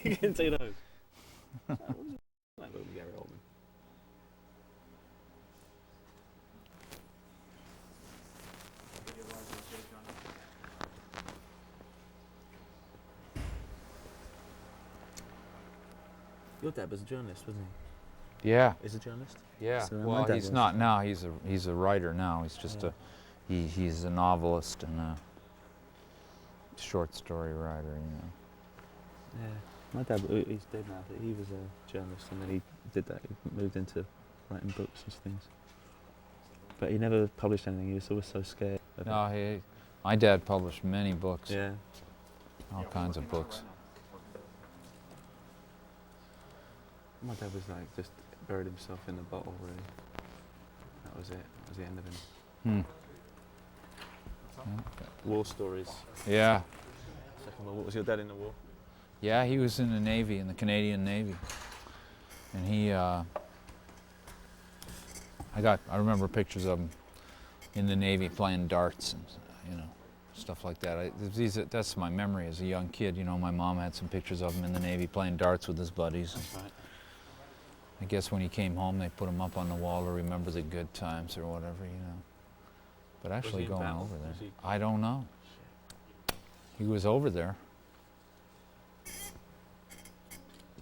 You can see those. That movie, Gary Oldman. Your dad was a journalist, wasn't he? Yeah. Is a journalist? Yeah. So my Well, dad he's was. not now. He's a writer now. He's just he's a novelist and a short story writer. You know. Yeah. My dad, he's dead now, but he was a journalist, and then he did that. He moved into writing books and things. But he never published anything. He was always so scared. No, my dad published many books. Yeah. All kinds of books. My dad was like just buried himself in the bottle, really. That was it. That was the end of him. War stories. Yeah. Second World War. Was your dad in the war? Yeah, he was in the Navy, in the Canadian Navy, and he. I remember pictures of him in the Navy playing darts and stuff like that. That's my memory as a young kid. You know, my mom had some pictures of him in the Navy playing darts with his buddies. That's right. I guess when he came home, they put him up on the wall to remember the good times or whatever, you know. But actually going over there, I don't know. He was over there.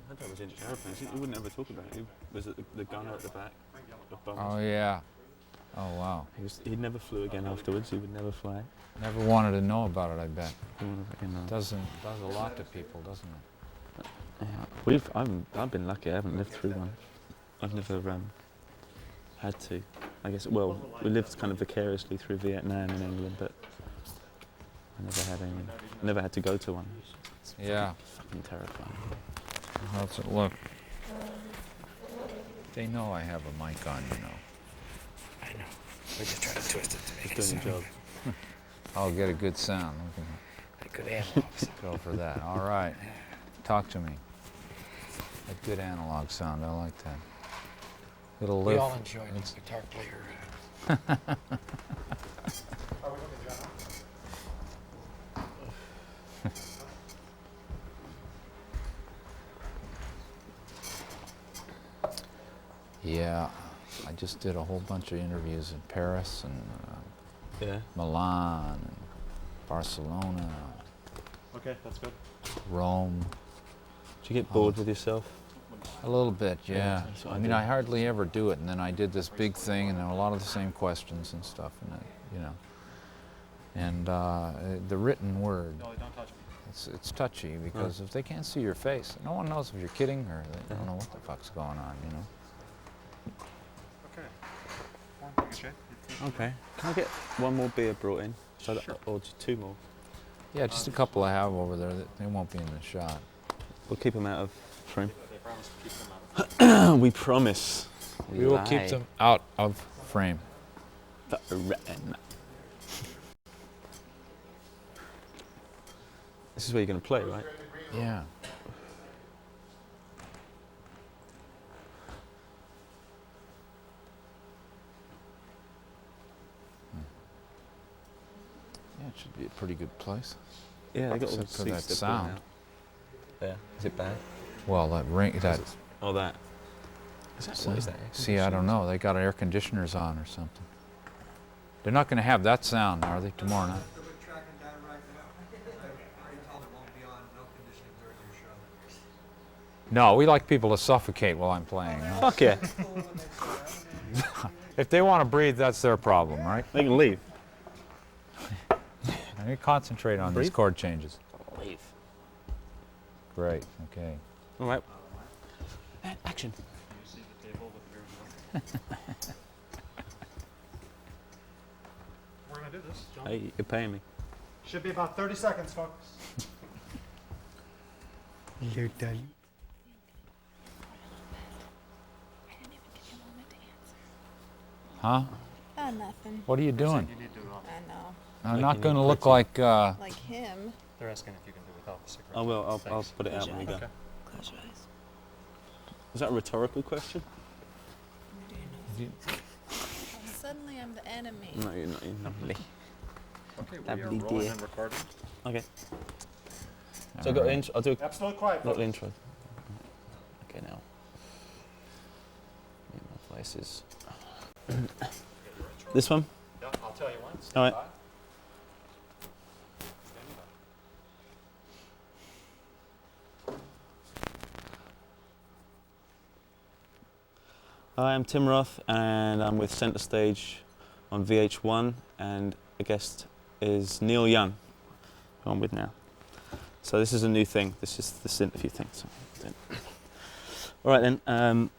My dad was in airplanes. He wouldn't ever talk about it. He was the gunner at the back. Oh yeah. Oh wow. He never flew again afterwards. He would never fly. Never wanted to know about it, I bet. Does a lot to people, doesn't it? Yeah. I've been lucky. I haven't lived through one. I've never had to. I guess. Well, we lived kind of vicariously through Vietnam in England, but I never had any. I never had to go to one. It's fucking terrifying. How's it look? They know I have a mic on, you know. I know. We're just trying to twist it to make it doing the job. I'll get a good sound. A good analog. Go for that. All right. Talk to me. A good analog sound. I like that. It'll live. We all enjoy the guitar player. Yeah, I just did a whole bunch of interviews in Paris and Milan and Barcelona. Okay, that's good. Rome. Did you get bored with yourself? A little bit, yeah. I I mean, do. I hardly ever do it, and then I did this big thing, and there were a lot of the same questions and stuff, and the written word. No, don't touch me. It's touchy because if they can't see your face, no one knows if you're kidding or they don't know what the fuck's going on, you know. Okay. Okay. Can I get one more beer brought in? Sure. Or just two more? Yeah, just a couple I have over there. They won't be in the shot. We'll keep them out of frame. They promise to keep them out. We promise. We will keep them out of frame. This is where you're going to play, right? Yeah. Yeah, it should be a pretty good place. Yeah, they got all the Except for seats that they're putting sound. out. Yeah. Is it bad? Well, that ring, that. Oh, that. What is that? See, I don't know. They got air conditioners on or something. They're not going to have that sound, are they, tomorrow night? No, we like people to suffocate while I'm playing. Huh? Fuck yeah. If they want to breathe, that's their problem, right? They can leave. I need to concentrate on these chord changes. Leave. Great, okay. All right. And action. We're going to do this, John. Hey, you're paying me. Should be about 30 seconds, folks. You're done. Huh? Oh, nothing. What are you doing? You need to, I know. I'm not going to look like... Like him. they're asking if you can do without the cigarette. I will. I'll Thanks. put it out when we go. Okay. Close your eyes. Is that a rhetorical question? Suddenly I'm the enemy. No, you're not. You're lovely. Okay, we Lovely are rolling dear. and recording. Okay. So I've got an I'll do a Absolute quiet, little folks. intro. Okay, now. My places. This one? Yeah, I'll tell you once. All right. Hi, I'm Tim Roth, and I'm with Centerstage on VH1, and a guest is Neil Young, who I'm with now. So this is a new thing. This is this interview thing. So. All right then.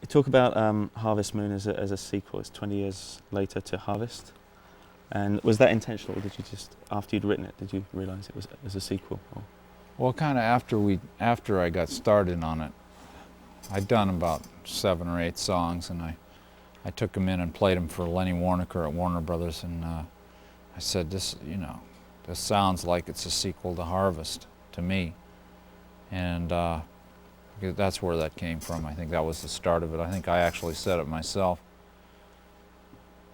You talk about Harvest Moon as a sequel. It's 20 years later to Harvest, and was that intentional, or did you just after you'd written it, did you realise it was as a sequel? Or? Well, kind of after I got started on it, I'd done about 7 or 8 songs, and I took them in and played them for Lenny Waronker at Warner Brothers, and I said, this sounds like it's a sequel to Harvest to me, and that's where that came from. I think that was the start of it. I think I actually said it myself.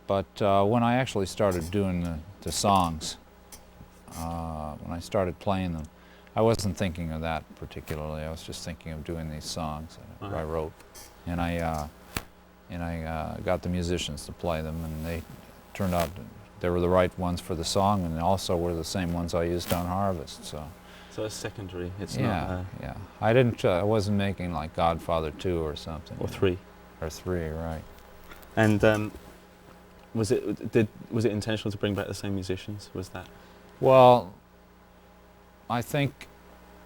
But when I actually started doing the songs, when I started playing them, I wasn't thinking of that particularly. I was just thinking of doing these songs that I wrote, and I got the musicians to play them, and they turned out they were the right ones for the song, and also were the same ones I used on Harvest. So it's secondary. It's yeah, not. yeah. I wasn't making like Godfather 2 or something. Or 3. Or 3, right? And was it intentional to bring back the same musicians? Was that? Well, I think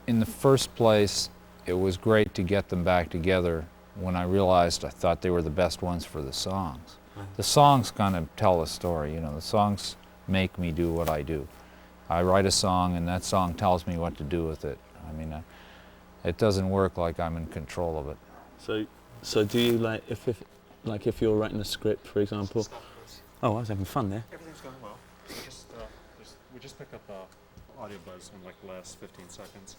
in the first place it was great to get them back together when I realized I thought they were the best ones for the songs. The songs kind of tell a story, the songs make me do what I do. I write a song and that song tells me what to do with it. I mean, it doesn't work like I'm in control of it. So do you if you're writing a script, for example? Oh, I was having fun there. Everything's going well. We just picked up audio buzz in like the last 15 seconds.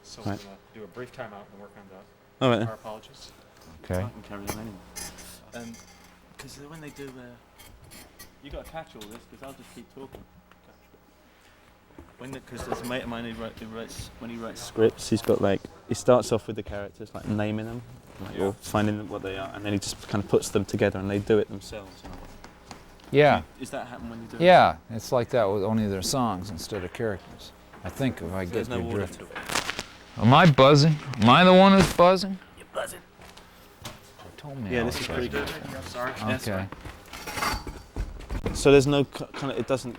So we're going to do a brief timeout and work on that. All right then. Our apologies. Okay. I can carry on anyway. Because when they do you got to catch all this, because I'll just keep talking. Because there's a mate of mine when he writes scripts, he starts off with the characters, like naming them, or finding them what they are, and then he just kind of puts them together and they do it themselves. Yeah. Is that happen when you do it? Yeah, it's like that with only their songs instead of characters. I think if I get There's no your order drift. to it. Am I buzzing? Am I the one who's buzzing? You're buzzing. You told me. Yeah, I this was is pretty buzzing. good. I'm sorry. Okay. So there's no kind of, it doesn't.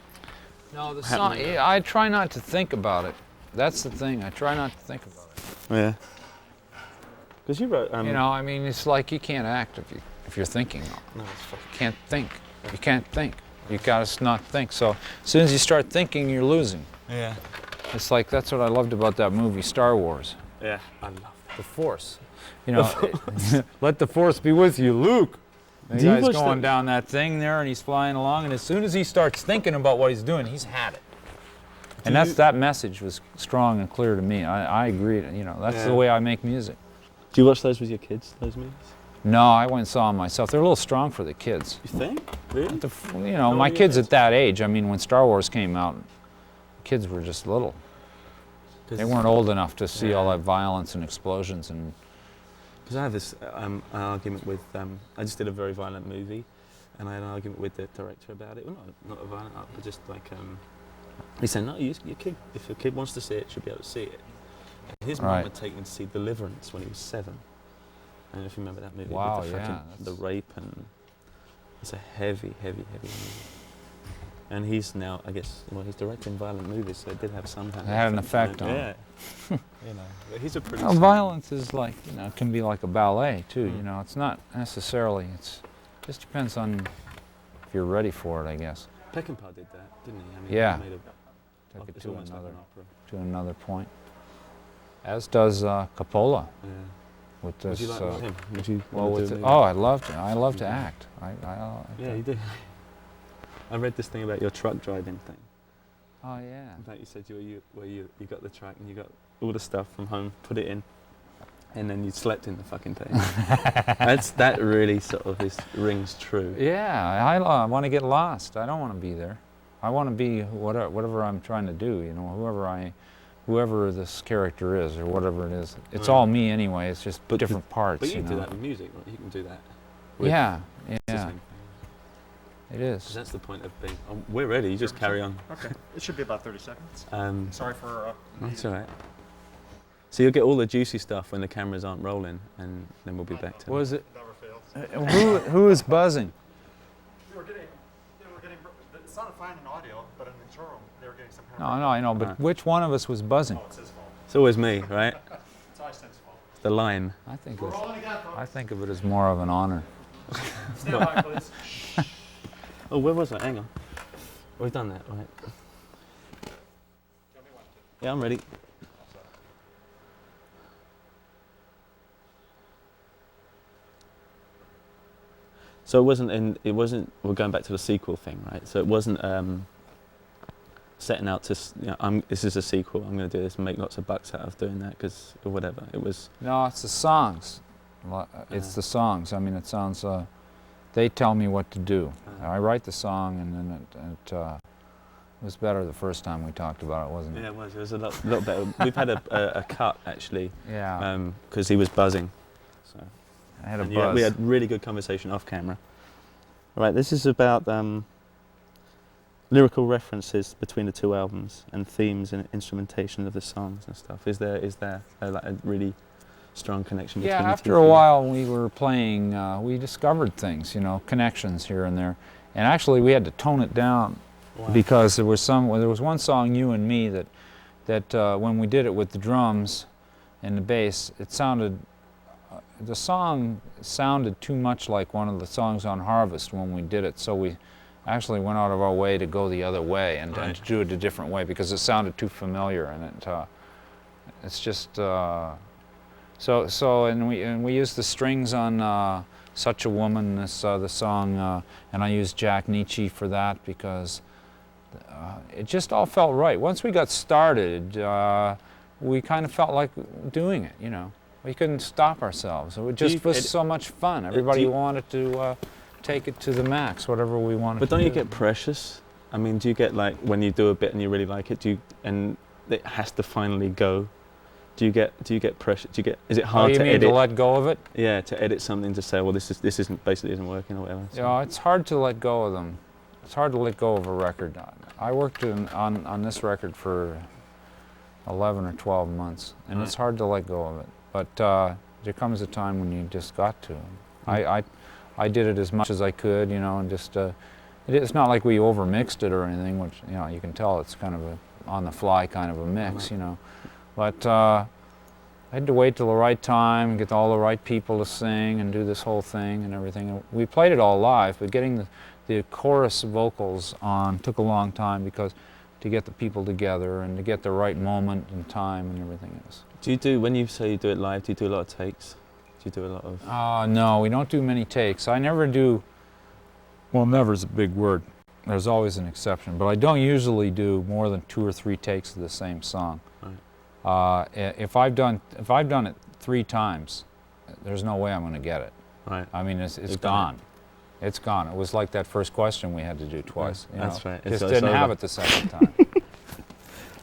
No, the song. I try not to think about it. That's the thing. I try not to think about it. Yeah. Because you wrote. I mean, it's like you can't act if you're thinking. No, it's fucking. You can't think. You can't think. You gotta not think. So as soon as you start thinking, you're losing. Yeah. It's like that's what I loved about that movie, Star Wars. Yeah, I love The Force. Let the Force be with you, Luke. The Do you guy's watch going the- down that thing there, and he's flying along, and as soon as he starts thinking about what he's doing, he's had it. And that message was strong and clear to me. I agree. That's the way I make music. Do you watch those with your kids? Those movies? No, I went and saw them myself. They're a little strong for the kids. You think? Really? My kids at that age. I mean, when Star Wars came out, kids were just little. They weren't old enough to see all that violence and explosions and. Because I have this an argument with. I just did a very violent movie, and I had an argument with the director about it. Well, not a violent art, but just like. He said, "No, your kid. If your kid wants to see it, should be able to see it." And his mum had taken him to see Deliverance when he was 7. I don't know if you remember that movie. Wow, with the rape, and it's a heavy movie. And he's now, I guess, he's directing violent movies, so it did have some kind of. It had an effect on him. Yeah. But he's a pretty. Violence is like, it can be like a ballet too. It's not necessarily. Just depends on if you're ready for it, I guess. Peckinpah did that, didn't he? I mean, Yeah. He made Took it it's to almost like an opera. another point. As does Coppola. Yeah. With Would this. you like him? Would you? Well, wanna with do a movie? I love to. I love to act. Yeah, you do. I read this thing about your truck driving thing. Oh yeah. In fact, you said you got the truck and you got all the stuff from home, put it in, and then you slept in the fucking thing. That really sort of rings true. Yeah, I want to get lost. I don't want to be there. I want to be whatever I'm trying to do. Whoever I whoever this character is or whatever it is. It's Right. all me anyway. It's just But different parts. But you can do know? that with music, right? You can do that. with- Yeah, it's the yeah, same thing. it 'Cause is. that's the point of being. We're ready. You just carry on. Okay. It should be about 30 seconds. Sorry for. That's all right. So you'll get all the juicy stuff when the cameras aren't rolling, and then we'll be back to. Was it? Never fails. Who is buzzing? They were getting. It sounded fine in audio, but in the showroom they were getting some. No, I know, but Right. which one of us was buzzing? Oh, it's his fault. It's always me, right? It's Einstein's fault. The line. I think We're rolling again, folks. I think of it as more of an honor. Stand by, please. Oh, where was I? Hang on. We've done that, right? Tell me when. Yeah, I'm ready. So it wasn't, we're going back to the sequel thing, right? So it wasn't setting out to, this is a sequel, I'm going to do this and make lots of bucks out of doing that, because, or whatever. It was, No, it's the songs. It's the songs. I mean, it sounds. They tell me what to do. I write the song, and then it was better the first time we talked about it, wasn't it? yeah, it was a lot better. We've had a cut, actually, Yeah. because he was buzzing. So. I had a And buzz. we had really good conversation off camera. All right, this is about lyrical references between the two albums and themes and instrumentation of the songs and stuff. Is there like a really strong connection between Yeah, the two after a for you? while we were playing, we discovered things, connections here and there. And actually we had to tone it down Wow. because there was one song, You and Me, that when we did it with the drums and the bass, it sounded, the song sounded too much like one of the songs on Harvest when we did it. So we actually went out of our way to go the other way and to do it a different way because it sounded too familiar, and it's just and we used the strings on Such a Woman, the song, and I used Jack Nietzsche for that because it just all felt right. Once we got started, we kind of felt like doing it, We couldn't stop ourselves. It just was so much fun. Everybody wanted to take it to the max, whatever we wanted to do. But don't you get precious? I mean, do you get like when you do a bit and you really like it, and it has to finally go? Do you get pressure? Is it hard you to mean edit? to let go of it? Yeah, to edit something to say, well, this isn't working or whatever. So. Yeah, it's hard to let go of them. It's hard to let go of a record. I worked on this record for 11 or 12 months, and it's hard to let go of it. But there comes a time when you just got to. I did it as much as I could, and just it's not like we overmixed it or anything, which you can tell it's kind of a on the fly kind of a mix, But I had to wait till the right time and get all the right people to sing and do this whole thing and everything. And we played it all live, but getting the chorus vocals on took a long time because to get the people together and to get the right moment and time and everything else. When you say you do it live, do you do a lot of takes? Do you do a lot of... No, we don't do many takes. I never do, well, never's a big word. There's always an exception, but I don't usually do more than 2 or 3 takes of the same song. Right. If I've done it 3 times, there's no way I'm going to get it. Right. I mean, it's You've gone. It's gone. It was like that first question we had to do twice. That's right. Just It's didn't have over. it the second time.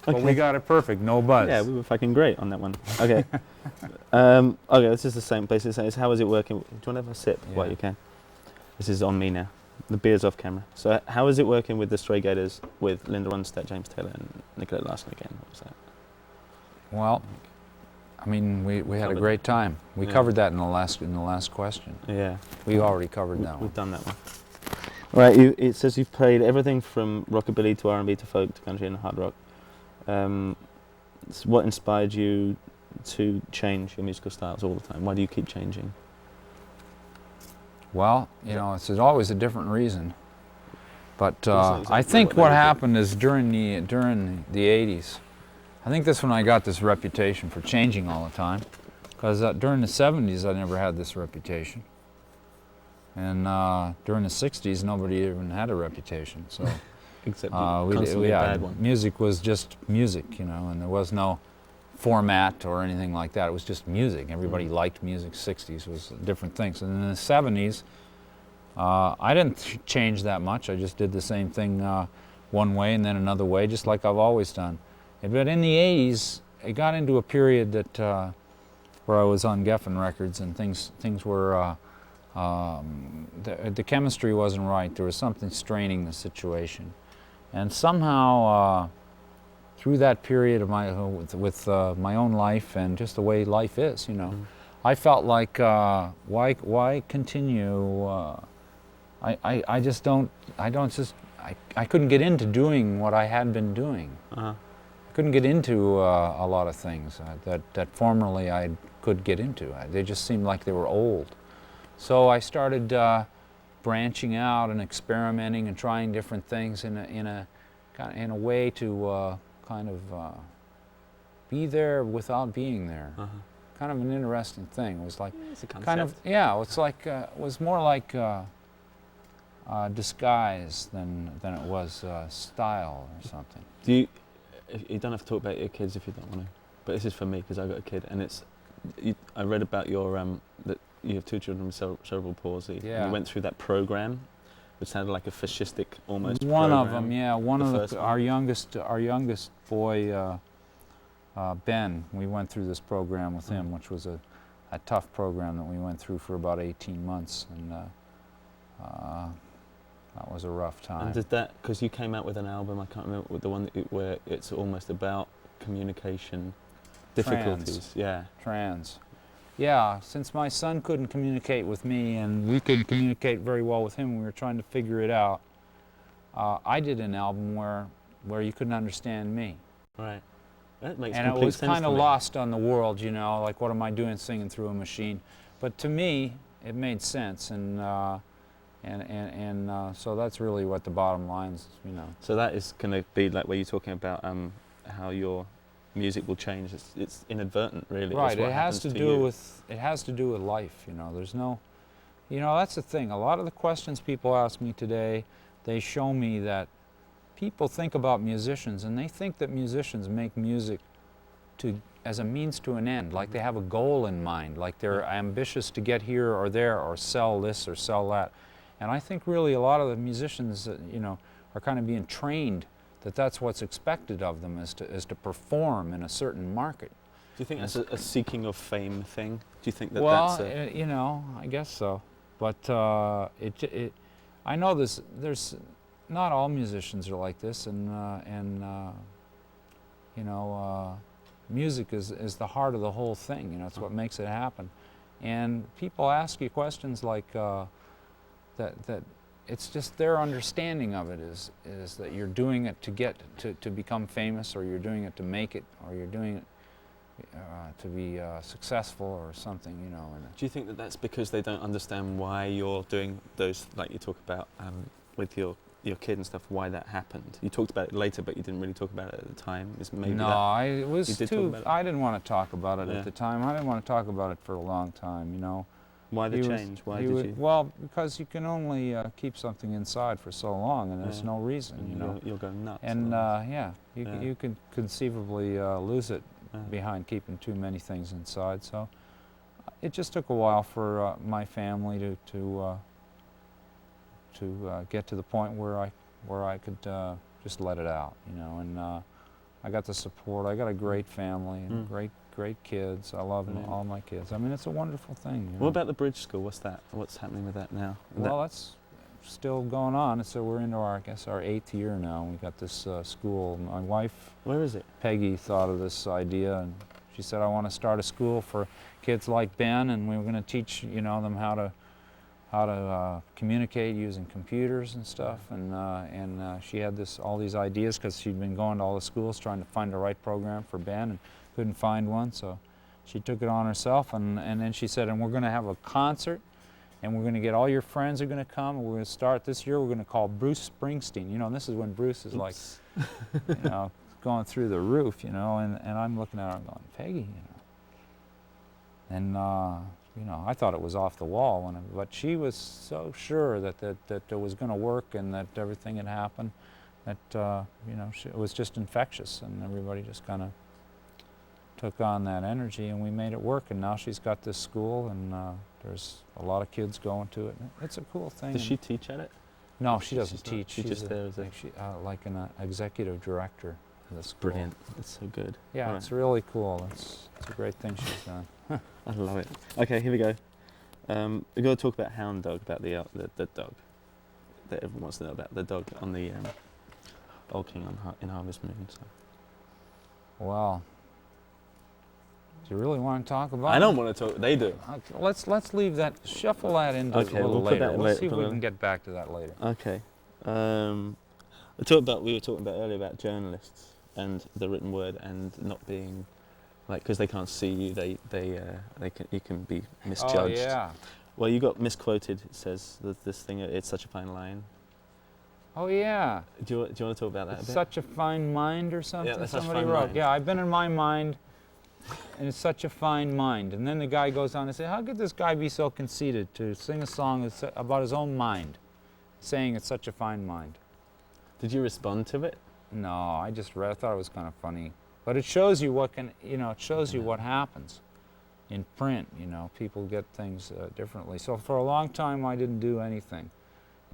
But we got it perfect. No buzz. Yeah, we were fucking great on that one. Okay. Okay, this is the same. Basically, it's how is it working? Do you want to have a sip while Yeah. you can? This is on me now. The beer's off camera. So how is it working with the Stray Gators, with Linda Ronstadt, James Taylor, and Nicola Larson again? What was that? Well, I mean, we had a Covered great time. We Yeah. covered that in the last question. Yeah. We already covered that one. We've done that one. Right. It says you've played everything from rockabilly to R&B to folk to country and hard rock. So what inspired you to change your musical styles all the time? Why do you keep changing? Well, it's always a different reason. But That's not exactly I think what what they did. happened is during the 80s, I think that's when I got this reputation for changing all the time. Because during the 70s, I never had this reputation. And during the 60s, nobody even had a reputation. So Except constantly bad one. music was just music, and there was no format or anything like that. It was just music. Everybody liked music. 60s was different things. And in the 70s, I didn't change that much. I just did the same thing one way and then another way, just like I've always done. But in the 80s, it got into a period that where I was on Geffen Records, and things were the chemistry wasn't right. There was something straining the situation, and somehow through that period of my with my own life and just the way life is, you know, I felt like why continue? I just don't. I couldn't get into doing what I had been doing. I couldn't get into a lot of things that formerly I could get into. They just seemed like they were old. So I started branching out and experimenting and trying different things in a way to kind of be there without being there. Kind of an interesting thing. It was like It's a concept. kind of it's like it was more like disguise than it was style or something. Do you? You don't have to talk about your kids if you don't want to, but this is for me because I got a kid, and it's. I read about your that you have 2 children with cerebral palsy. Yeah. And you went through that program, which sounded like a fascistic almost. One of program. them, yeah. first one. Our youngest boy, Ben. We went through this program with him, which was a tough program that we went through for about 18 months, and that was a rough time. And did that, because you came out with an album, I can't remember, the one where it's almost about communication difficulties. Yeah. Trans. Yeah, since my son couldn't communicate with me and we couldn't communicate very well with him, we were trying to figure it out. I did an album where you couldn't understand me. Right. That makes And it complete was sense kind to of me. lost on the world, you know, like what am I doing singing through a machine? But to me, it made sense, and so that's really what the bottom line is, you know. So that is going to be like where you're talking about how your music will change. It's inadvertent, really. Right. It's what It has to happens do you. with life. You know, there's no, you know, that's the thing. A lot of the questions people ask me today, they show me that people think about musicians, and they think that musicians make music as a means to an end, like they have a goal in mind, like they're ambitious to get here or there or sell this or sell that. And I think really a lot of the musicians, you know, are kind of being trained that that's what's expected of them, is to perform in a certain market. Do you think that's a seeking of fame thing? Do you think that Well, that's you know, I guess so. But I know there's not all musicians are like this, and you know, music is the heart of the whole thing. You know, it's what makes it happen. And people ask you questions like that. It's just their understanding of it is that you're doing it to become famous, or you're doing it to make it, or you're doing it to be successful or something, you know. And do you think that that's because they don't understand why you're doing those, like you talk about with your kid and stuff, why that happened? You talked about it later, but you didn't really talk about it at the time. Is maybe no, that I was you did too. talk about it? I didn't want to talk about it Yeah. at the time. I didn't want to talk about it for a long time, you know. Why the He was- change? Why he did was- you? Well, because you can only keep something inside for so long, and there's Yeah. no reason, you know. You'll go nuts. And otherwise. yeah, you could conceivably lose it Yeah. behind keeping too many things inside. So it just took a while for my family to get to the point where I could just let it out, you know. And I got the support. I got a great family and great kids. I love Brilliant. all my kids. I mean, it's a wonderful thing. You know? What about the bridge school? What's that? What's happening with that now? Well, that's still going on. So we're into our 8th year now. We got this school. My wife, Where is it? Peggy, thought of this idea, and she said, I want to start a school for kids like Ben, and we were going to teach, you know, them how to communicate using computers and stuff. And she had all these ideas because she'd been going to all the schools trying to find the right program for Ben and couldn't find one. So she took it on herself, and then she said, and we're going to have a concert, and we're going to get all your friends are going to come, and we're going to start this year, we're going to call Bruce Springsteen. You know, and this is when Bruce is like, you know, going through the roof, you know, and I'm looking at her and going, Peggy, you know. And, you know, I thought it was off the wall, but she was so sure that it was going to work and that everything had happened, that, you know, it was just infectious, and everybody just kind of took on that energy, and we made it work. And now she's got this school, and there's a lot of kids going to it. It's a cool thing. Does she teach at it? No, she She's doesn't not- teach. she's just there as a- like an executive director. the school. Brilliant. It's so good. Yeah, All it's really cool. It's a great thing she's done. I love it. Okay, here we go. We've got to talk about Hound Dog, about the dog that everyone wants to know about. The dog on the Old King in Harvest Moon. So. Well, do you really want to talk about I it? don't want to talk. They do. Let's leave that. Shuffle that into Okay, a little we'll put later. that in We'll later, see if put we that can in. get back to that later. Okay. We were talking about earlier about journalists and the written word and not being like, because they can't see you, you can be misjudged. Oh yeah. Well, you got misquoted. It says this thing. It's such a fine line. Oh yeah. Do you want to talk about that a It's bit? such a fine mind or something. Yeah, that's such a Somebody fine wrote. mind. Yeah, I've been in my mind, and it's such a fine mind. And then the guy goes on to say, how could this guy be so conceited to sing a song about his own mind, saying it's such a fine mind? Did you respond to it? No, I just read. I thought it was kind of funny, but it shows you what can. It shows you what happens in print. People get things differently. So for a long time, I didn't do anything,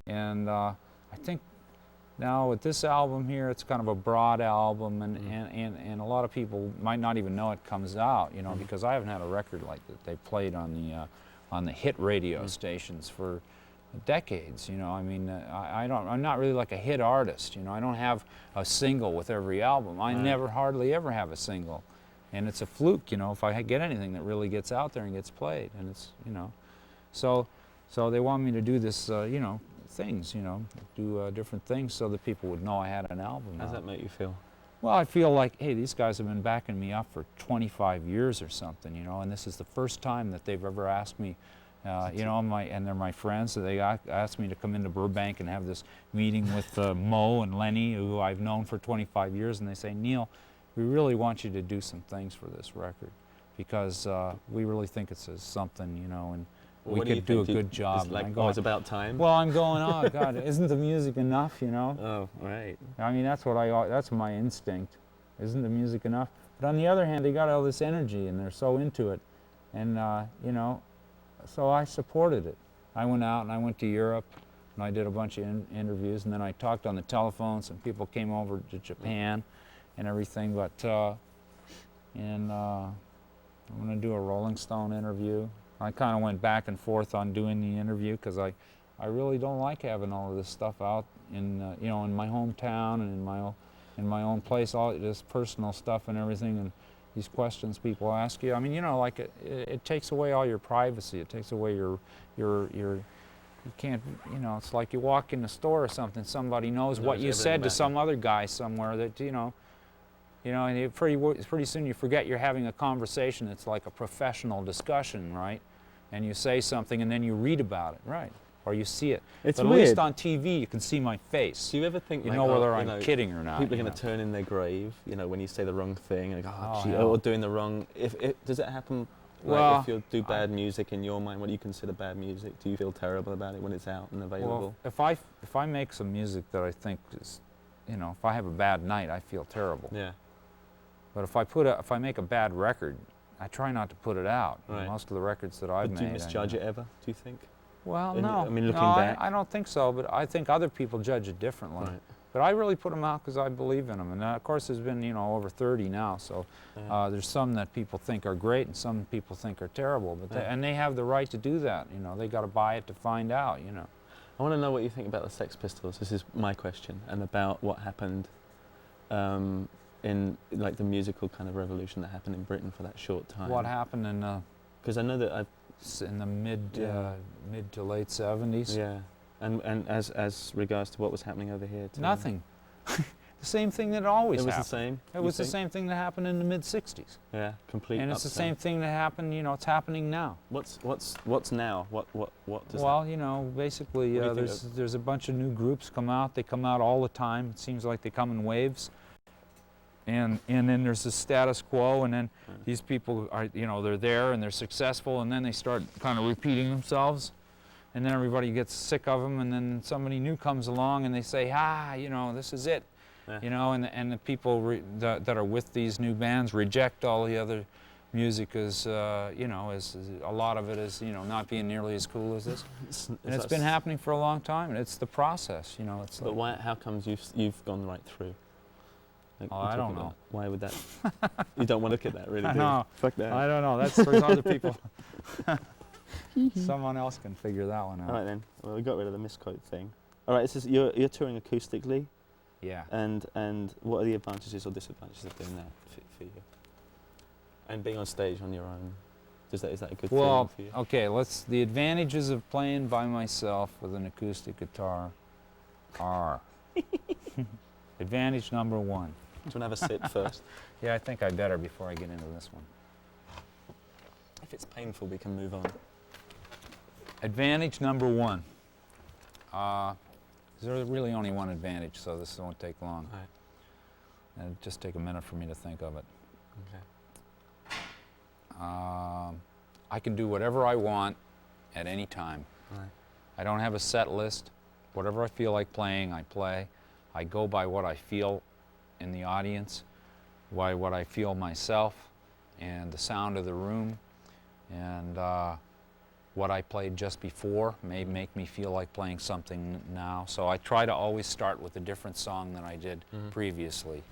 and I think now with this album here, it's kind of a broad album, and a lot of people might not even know it comes out. Because I haven't had a record like that. They played on the hit radio stations for decades. I'm not really like a hit artist. I don't have a single with every album. I never hardly ever have a single, and it's a fluke. If I get anything that really gets out there and gets played, and it's so they want me to do this things, do different things so that people would know I had an album. How does that make you feel? Well, I feel like, hey, these guys have been backing me up for 25 years or something, and this is the first time that they've ever asked me. And they're my friends, so they asked me to come into Burbank and have this meeting with Mo and Lenny, who I've known for 25 years, and they say, Neil, we really want you to do some things for this record, because we really think it says something, and we could do a good job. It's like, it's about time? Well, I'm going, oh God, isn't the music enough, Oh, right. I mean, that's my instinct. Isn't the music enough? But on the other hand, they got all this energy, and they're so into it, and so I supported it. I went out and I went to Europe and I did a bunch of interviews, and then I talked on the telephone. Some people came over to Japan and everything, but I'm going to do a Rolling Stone interview. I kind of went back and forth on doing the interview because I really don't like having all of this stuff out in in my hometown and in my own place, all this personal stuff and everything. And these questions people ask you. I mean, like it takes away all your privacy. It takes away you can't, it's like you walk in the store or something, somebody knows what you said to some other guy somewhere that, and pretty soon you forget you're having a conversation. It's like a professional discussion, right? And you say something and then you read about it, right? Or you see it. It's but weird. At least on TV you can see my face. Do you ever think you know whether I'm kidding or not? People are going to turn in their grave, when you say the wrong thing, and go, yeah. or doing the wrong. Does it happen? Well, if you do bad music in your mind, what do you consider bad music? Do you feel terrible about it when it's out and available? Well, if I make some music that I think is, if I have a bad night, I feel terrible. Yeah. But if I make a bad record, I try not to put it out. Right. Most of the records that I've made. Do you misjudge it ever? Do you think? Well, looking back, back, I don't think so. But I think other people judge it differently. Right. But I really put them out because I believe in them. And of course, there's been over 30 now. So there's some that people think are great, and some people think are terrible. But and they have the right to do that. They got to buy it to find out. I want to know what you think about the Sex Pistols. This is my question, and about what happened in the musical kind of revolution that happened in Britain for that short time. What happened in? Because I know that in the mid to late 70s. Yeah, and as regards to what was happening over here. Nothing. The same thing that always happened. It was the same? It was the same thing that happened in the mid 60s. Yeah, complete. And it's the same thing that happened. It's happening now. What's now? What does? Well, basically, there's a bunch of new groups come out. They come out all the time. It seems like they come in waves. And then there's the status quo, and then these people are, they're there and they're successful, and then they start kind of repeating themselves, and then everybody gets sick of them, and then somebody new comes along and they say, this is it, and the people that are with these new bands reject all the other music as, as a lot of it is, not being nearly as cool as this. And it's been happening for a long time, and it's the process, But why? How comes you've gone right through? Like Oh, we're I don't talking know. about? Why would that? You don't want to look at that, really, do you? No, Fuck that. I don't know. That's for other people. Someone else can figure that one out. All right then. Well, we got rid of the misquote thing. All right. So you're touring acoustically, Yeah. and what are the advantages or disadvantages of doing that for you? And being on stage on your own, is that a good Well, feeling for you? okay. The advantages of playing by myself with an acoustic guitar are advantage number one. Do you want to have a sip first? Yeah, I think I better before I get into this one. If it's painful, we can move on. Advantage number one. There's really only one advantage, so this won't take long. All right. It'll just take a minute for me to think of it. Okay. I can do whatever I want at any time. All right. I don't have a set list. Whatever I feel like playing, I play. I go by what I feel in the audience, by what I feel myself, and the sound of the room, and what I played just before may make me feel like playing something now. So I try to always start with a different song than I did previously.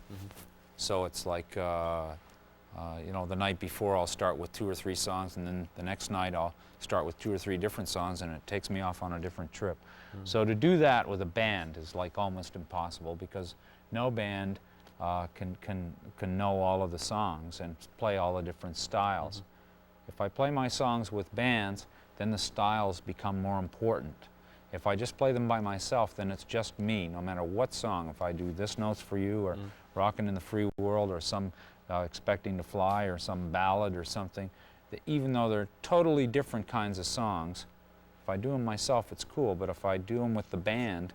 So it's like, you know, the night before I'll start with 2 or 3 songs, and then the next night I'll start with 2 or 3 different songs, and it takes me off on a different trip. So to do that with a band is like almost impossible, because no band can know all of the songs and play all the different styles. If I play my songs with bands, then the styles become more important. If I just play them by myself, then it's just me, no matter what song. If I do This Note's for You, or Rockin' in the Free World, or some Expecting to Fly, or some ballad or something, even though they're totally different kinds of songs, if I do them myself, it's cool, but if I do them with the band,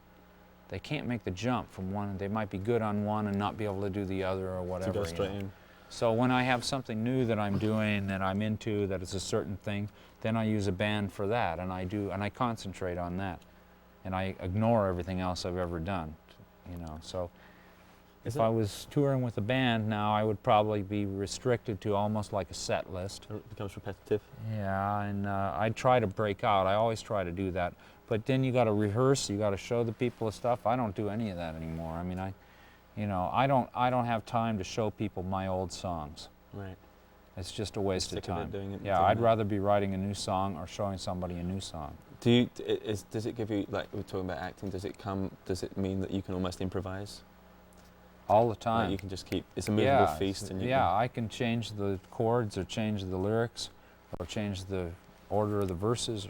they can't make the jump from one. They might be good on one and not be able to do the other, or whatever. To go straight in. So when I have something new that I'm doing, that I'm into, that is a certain thing, then I use a band for that, and I concentrate on that, and I ignore everything else I've ever done, you know. So if I was touring with a band now, I would probably be restricted to almost like a set list. It becomes repetitive. Yeah, and I'd try to break out. I always try to do that. But then you got to rehearse. You got to show the people the stuff. I don't do any of that anymore. I mean, I don't have time to show people my old songs. Right. It's just a waste of Sick of time. it, doing it, Yeah, doing I'd it. rather be writing a new song or showing somebody a new song. Does it give you, like we're talking about acting, does it mean that you can almost improvise? All the time. Like you can just keep, it's a movable Yeah, feast. And I can change the chords, or change the lyrics, or change the order of the verses,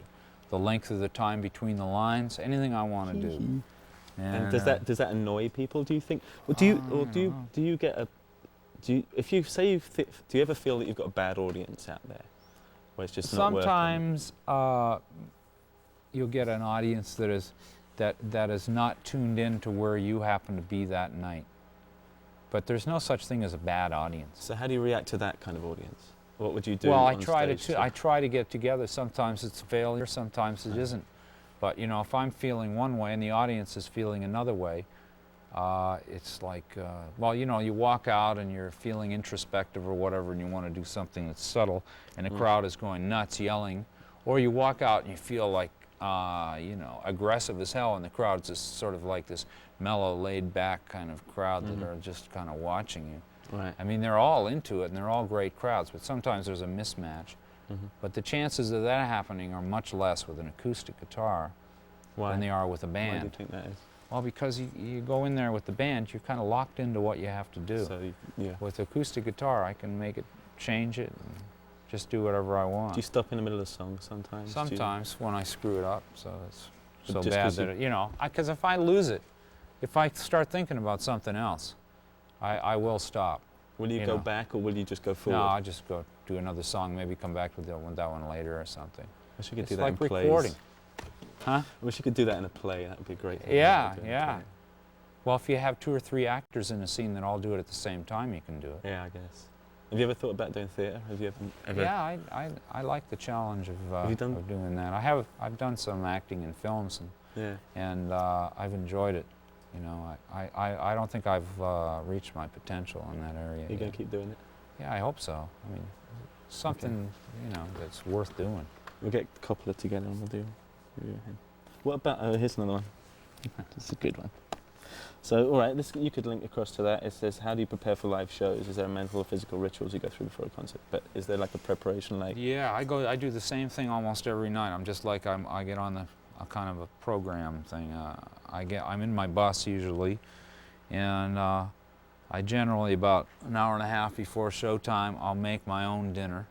the length of the time between the lines, anything I want to do. And does that annoy people, do you think? Or do you get a, if you say do you ever feel that you've got a bad audience out there, where it's just not working? Sometimes you'll get an audience that is not tuned in to where you happen to be that night. But there's no such thing as a bad audience. So how do you react to that kind of audience? What would you do? Well, on stage I try to get together. Sometimes it's a failure, sometimes it isn't. But you know, if I'm feeling one way and the audience is feeling another way, it's like, well, you know, you walk out and you're feeling introspective or whatever, and you want to do something that's subtle, and the crowd is going nuts, yelling, or you walk out and you feel like, you know, aggressive as hell, and the crowd's just sort of like this mellow, laid-back kind of crowd that are just kind of watching you. Right. I mean, they're all into it, and they're all great crowds, but sometimes there's a mismatch. But the chances of that happening are much less with an acoustic guitar than they are with a band. Why do you think that is? Well, because you go in there with the band, you're kind of locked into what you have to do. So yeah. With acoustic guitar, I can make it, change it, and just do whatever I want. Do you stop in the middle of the song sometimes? Sometimes when I screw it up, so it's But so just bad 'cause that, you know, because if I lose it, if I start thinking about something else, I will stop. Will you go back, or will you just go forward? No, I'll just go do another song, maybe come back with that one later or something. I wish you could It's do that like in plays. recording. Huh? I wish you could do that in a play. That would be a great. Yeah, to do in a yeah. play. Well, if you have 2 or 3 actors in a scene that all do it at the same time, you can do it. Yeah, I guess. Have you ever thought about doing theatre? Have you ever? Yeah, I like the challenge of doing that. I've done some acting in films, and I've enjoyed it. You know, I don't think I've reached my potential in that area. You're going to keep doing it? Yeah, I hope so. I mean, something, you know, that's worth doing. We'll get Coppola together and we'll do him. What about, here's another one. This is a good one. So, all right, you could link across to that. It says, how do you prepare for live shows? Is there mental or physical rituals you go through before a concert? But is there like a preparation, like? Yeah, I do the same thing almost every night. I'm just like I get on a kind of a program thing. I'm in my bus usually, and I generally about an hour and a half before showtime I'll make my own dinner.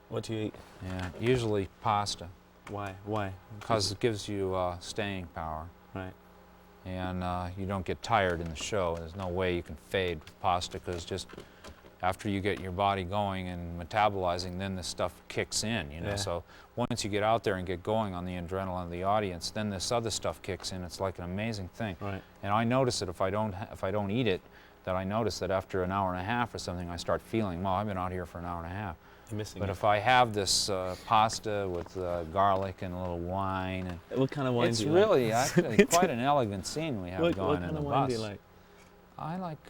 What do you eat? Yeah, usually pasta. Why? Why? Because it gives you staying power. Right. And you don't get tired in the show. There's no way you can fade with pasta, because just after you get your body going and metabolizing, then this stuff kicks in, you know. Yeah. So once you get out there and get going on the adrenaline of the audience, then this other stuff kicks in. It's like an amazing thing. Right. And I notice it if I don't eat it, that I notice that after an hour and a half or something, I start feeling, well, I've been out here for an hour and a half. You're missing But it. if I have this pasta with garlic and a little wine, and What kind of wine it's do you really like? actually quite an elegant scene we have What going kind in the of wine bus. do you like? I like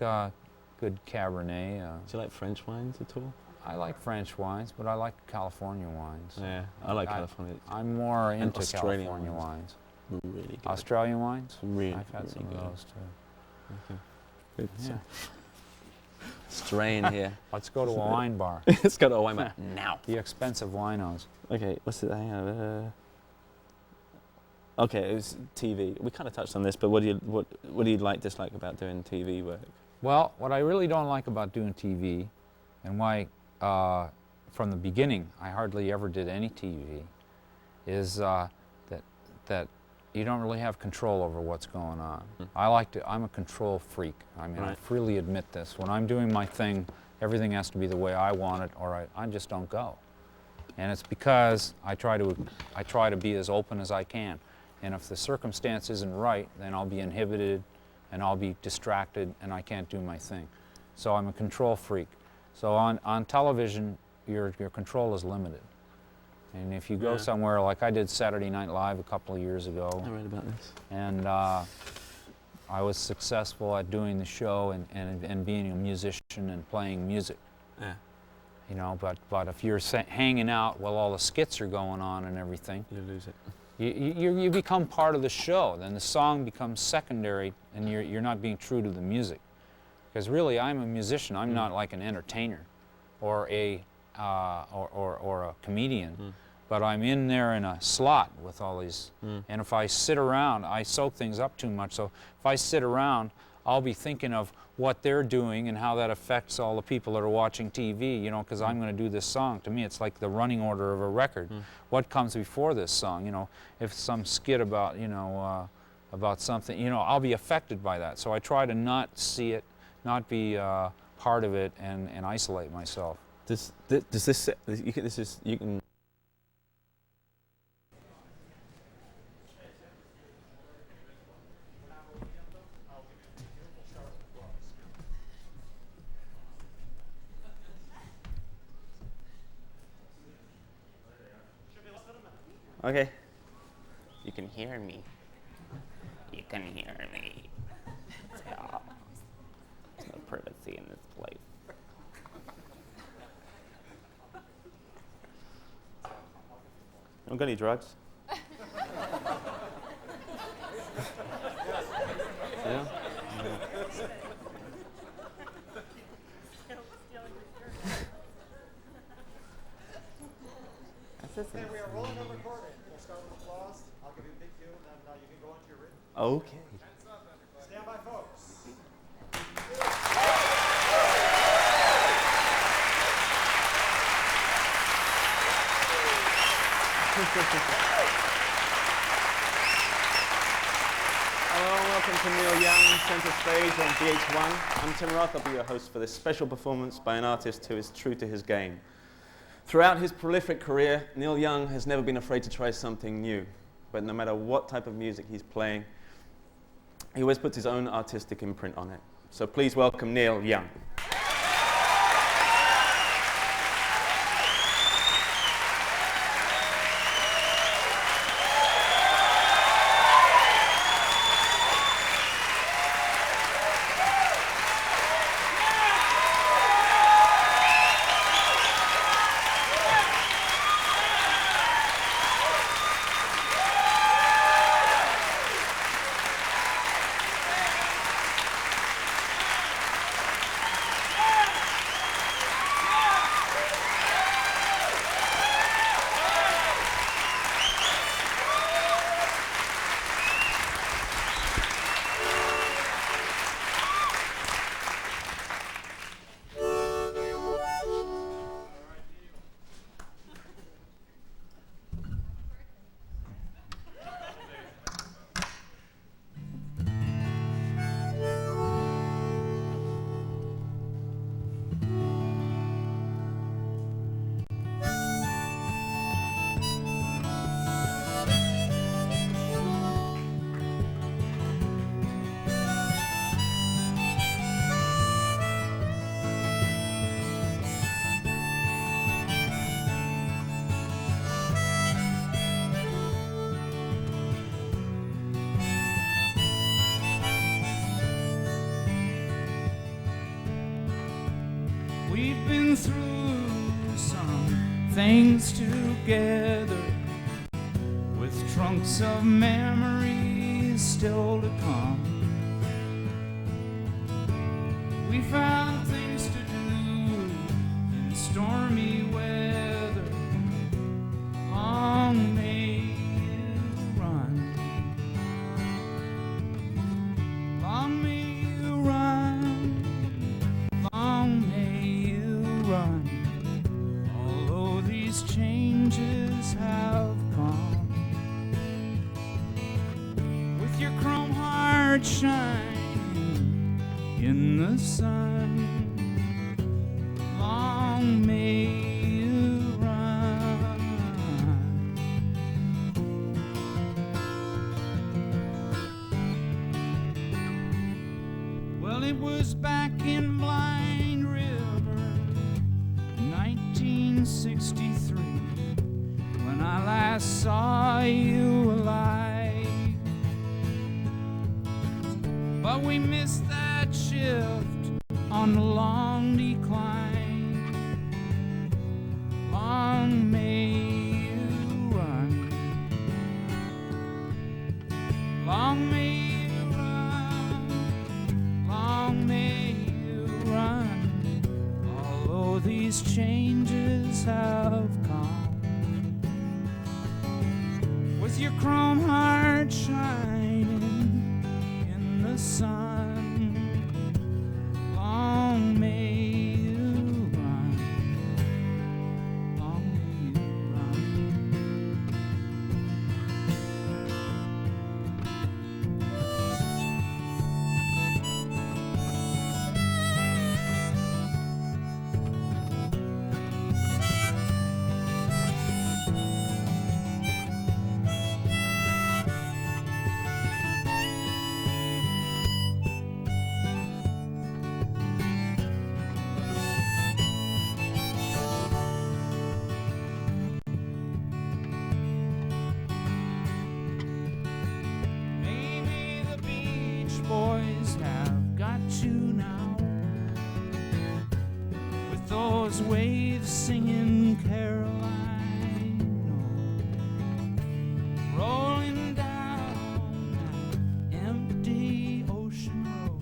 good Cabernet. Do you like French wines at all? I like French wines, but I like California wines. Yeah, I like California. I'm more And into Australian California wines. wines. Really good. Australian wines? Really, I've had really some good. of those too. Okay. Good. Yeah. Strain here. Let's go to a wine bar. Let's go to a wine bar now. The expensive winos. Okay, what's it? Hang on. Okay, it was TV. We kind of touched on this, but what do you like, dislike about doing TV work? Well, what I really don't like about doing TV, and why from the beginning I hardly ever did any TV, is that you don't really have control over what's going on. I'm a control freak. I mean, I Right. freely admit this. When I'm doing my thing, everything has to be the way I want it, or I just don't go. And it's because I try to be as open as I can. And if the circumstance isn't right, then I'll be inhibited and I'll be distracted and I can't do my thing. So I'm a control freak. So on television, your control is limited. And if you go Yeah. somewhere, like I did Saturday Night Live a couple of years ago, I read about this. and I was successful at doing the show and being a musician and playing music. Yeah, You know, but if you're hanging out while all the skits are going on and everything, you lose it. you become part of the show. Then the song becomes secondary, and you're not being true to the music. Because really, I'm a musician. I'm not like an entertainer, or a comedian. But I'm in there in a slot with all these. And if I sit around, I soak things up too much. So if I sit around, I'll be thinking of what they're doing and how that affects all the people that are watching TV, you know, because I'm going to do this song. To me, it's like the running order of a record. What comes before this song, you know, if some skit about, you know, about something, you know, I'll be affected by that. So I try to not see it, not be part of it, and isolate myself. Does this, you can. Okay. You can hear me. You can hear me. Yeah. There's no privacy in this place. Don't got any drugs? Yeah? Okay, we are rolling and recording. We'll start with applause. I'll give you a big cue, and then you can go into your written. Okay. Stand by, folks. Hello and welcome to Neil Young, Centerstage on VH1. I'm Tim Roth, I'll be your host for this special performance by an artist who is true to his game. Throughout his prolific career, Neil Young has never been afraid to try something new. But no matter what type of music he's playing, he always puts his own artistic imprint on it. So please welcome Neil Young. things together with trunks of memories still to come. We found things to do in stormy weather. Long may you run. Long may you run. Long may you run. Although these changes have come, with your chrome heart shining in the sun, long may you run. Well, it was back in Blind River, 1963, when I last saw you alive. But we missed that shift on the long decline. Long may you run. Long may you run. Long may you run. Although these changes have come, with your chrome heart shining in the sun, long may you run. Long may you run. Maybe the Beach Boys have got you now, with those waves singing Caroline, rolling down that empty ocean road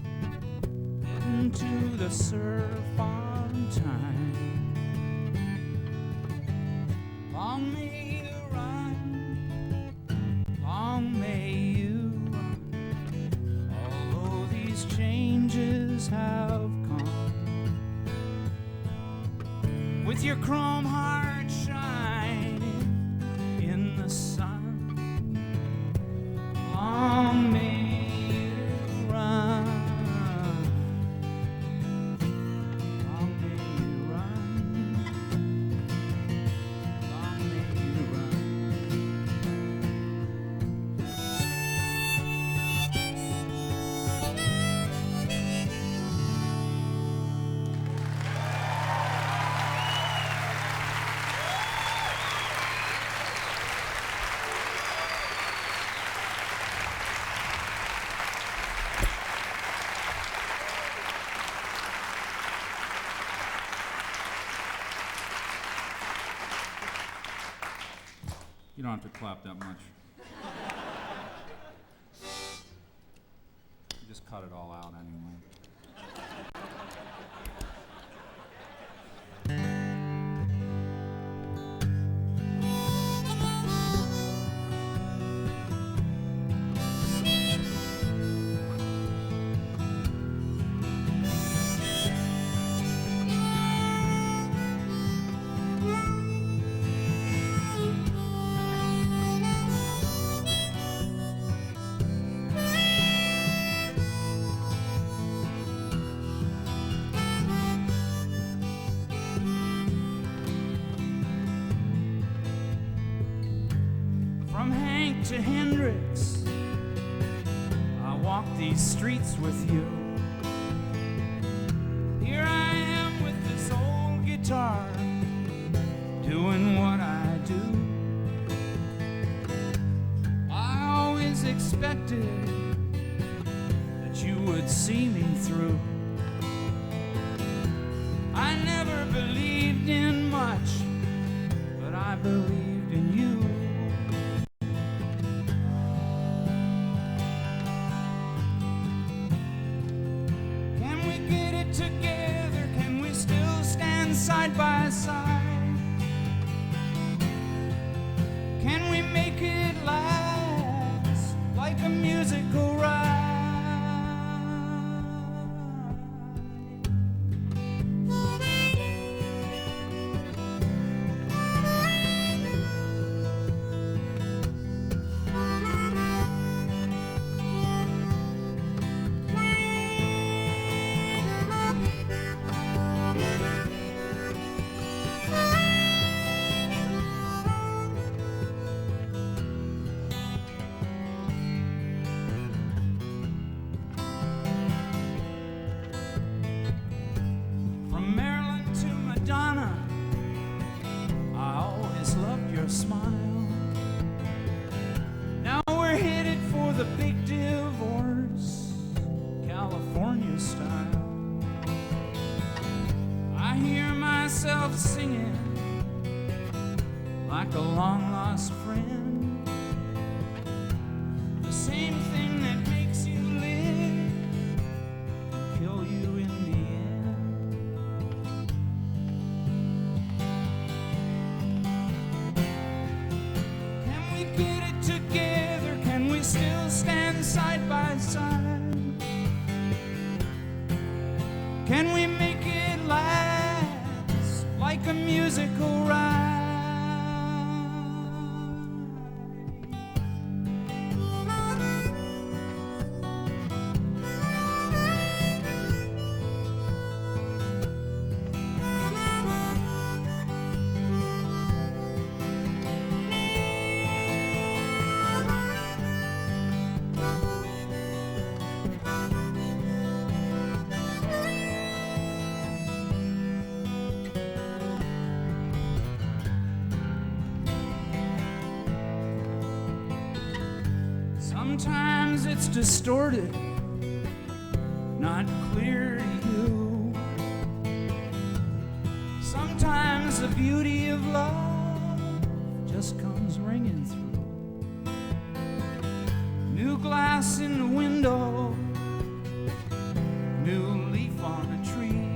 into the surf on time. Long may you run. Long may you run. Although these changes have come, with your chrome heart shining in the sun, long may you run. Long may you run. Long may you run. You don't have to clap that much. Just cut it all out anyway. From Hank to Hendrix, I walk these streets with you. Here I am with this old guitar, doing what I do. I always expected that you would see me through. I never believed in much believed in you. Can we get it together? Can we still stand side by side? Can we make it last like a musical ride? From Maryland to Madonna, I always loved your smile. Now we're headed for the big divorce, California style. I hear myself singing like a long-lost friend, the same thing that makes you live can kill you in the end. Can we get it together? Can we still stand side by side? Can we make it last like a musical ride? Sometimes it's distorted, not clear to you. Sometimes the beauty of love just comes ringing through. New glass in the window, new leaf on a tree,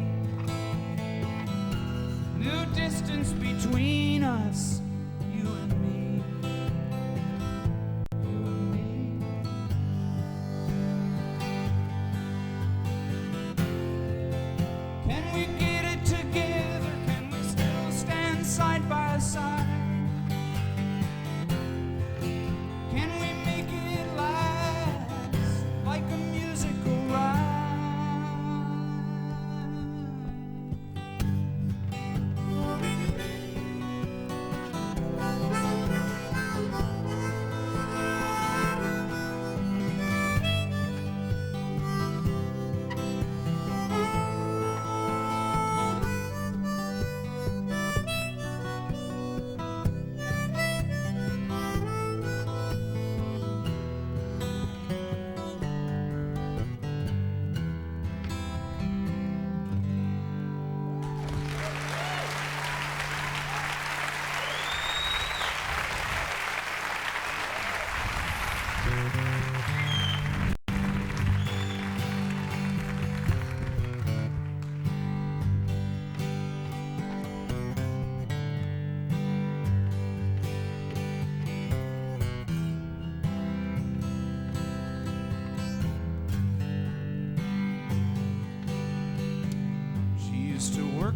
new distance between us, you and me. Can we get it together? Can we still stand side by side? Can we make it last like a musical ride?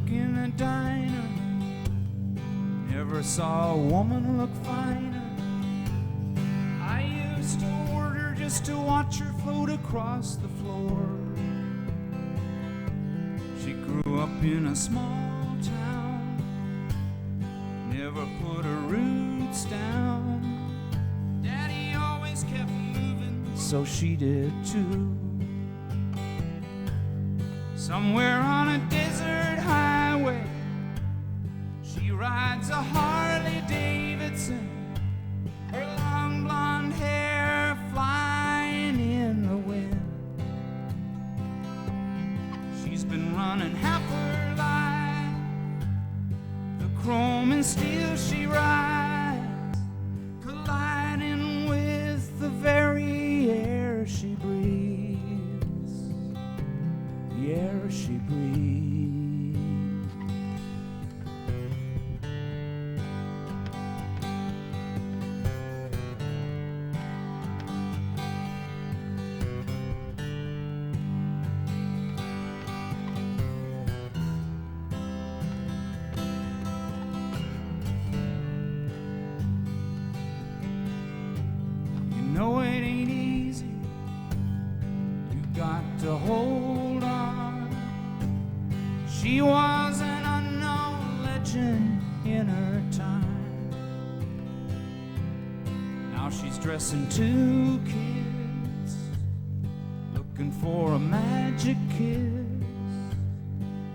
In a diner, never saw a woman look finer. I used to order just to watch her float across the floor. She grew up in a small town, never put her roots down. Daddy always kept moving, so she did too. Somewhere on a desert highway, she rides a Harley Davidson, her long blonde hair flying in the wind. She's been half her life. The chrome and steel she rides know it ain't easy. You got to hold on. She was an unknown legend in her time. Now she's dressing 2 kids, looking for a magic kiss.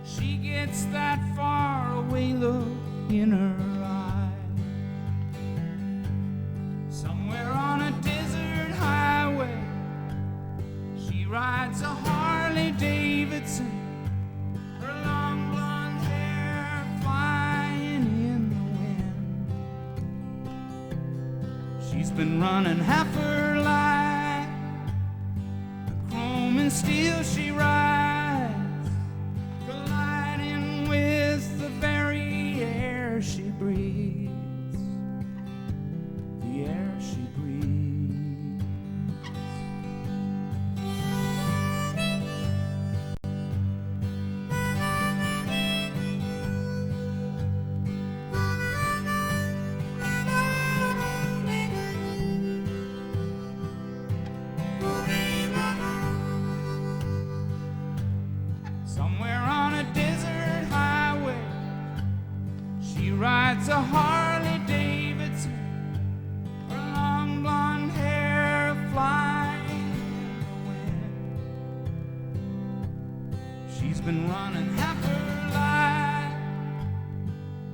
She gets that far away look in her eye. Somewhere on a desert highway, she rides a Harley Davidson, her long blonde hair flying in the wind. She's been running half her life, the chrome and steel she rides, colliding with the very air she breathes, the air she breathes. Somewhere on a desert highway, she rides a Harley Davidson, her long blonde hair flying in the wind. She's been running half her life,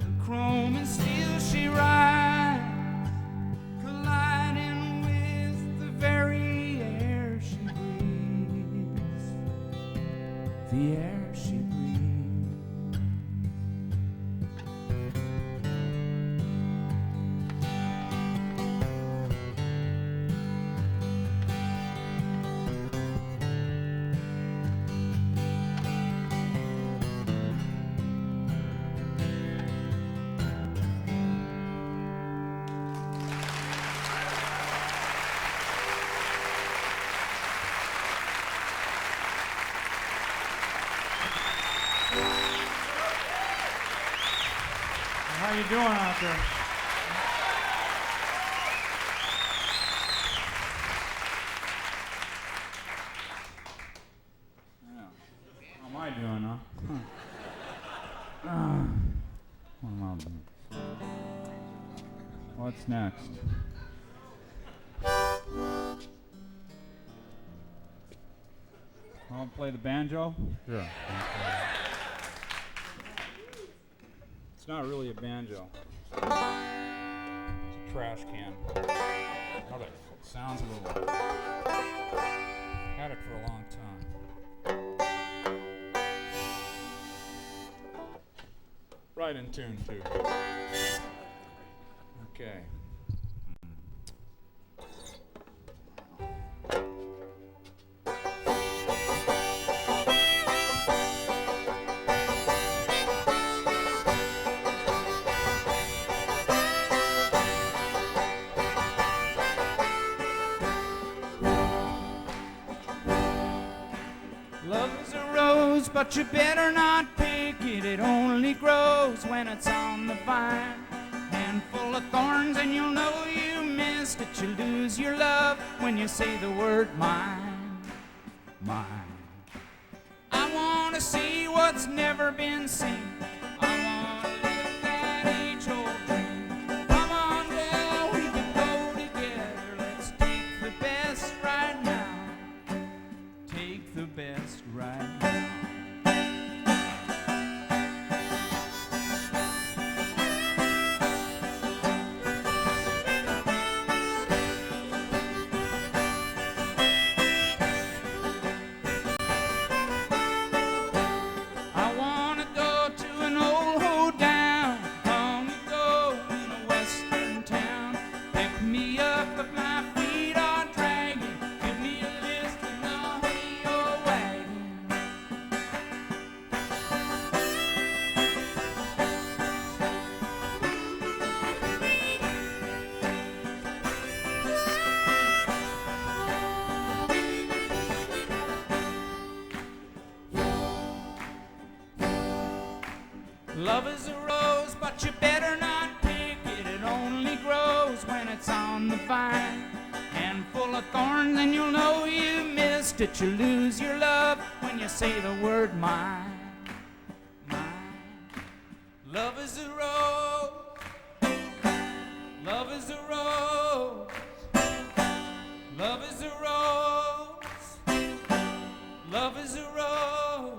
the chrome and steel she rides, colliding with the very air she breathes, the air she breathes. How you doing out there? Yeah. How am I doing, huh? What am I doing? What's next? I'll play the banjo? Sure. It's not really a banjo. It's a trash can. How that sounds a little. Had it for a long time. Right in tune too. Okay. Love is a rose, but you better not pick it. It only grows when it's on the vine. Handful of thorns and you'll know you missed it. You lose your love when you say the word mine, mine. I want to see what's never been seen. I want to live that age-old dream. Come on, girl, we can go together. Let's take the best right now. Take the best right now. I want to go to an old hoedown long ago in a western town. Pick me up if my feet are dragging. Give me a lift and I'll hay your wagon. Love is a rose, but you better not pick it. It only grows when it's on the vine. And and full of thorns, and you'll know you missed it. You lose your love when you say the word mine. Love is a rose. Love is a rose. Love is a rose. Love is a rose.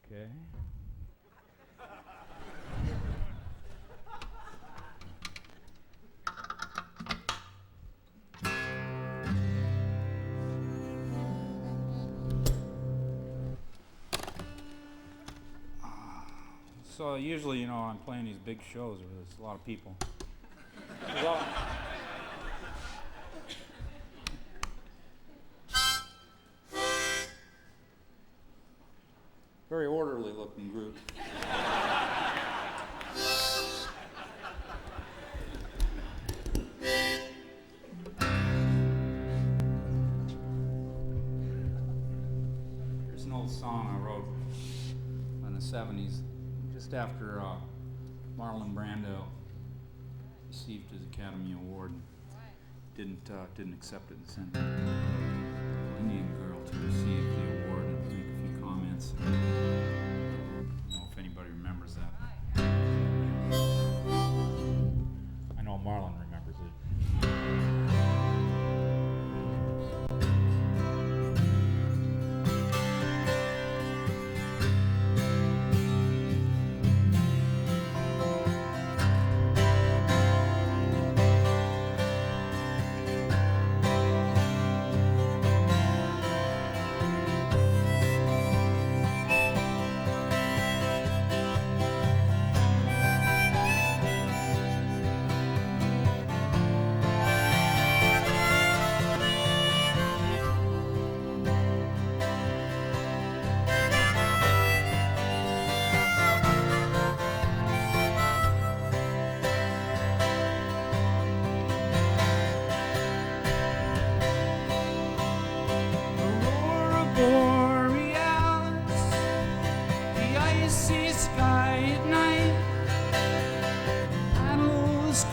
Okay. So usually, you know, I'm playing these big shows where there's a lot of people. Very orderly looking group. Here's an old song I wrote in the 70s, just after Marlon Brando received his Academy Award. Didn't accept it and sent an Indian girl to receive the award and make a few comments. I don't know if anybody remembers that. I know Marlon remembers it.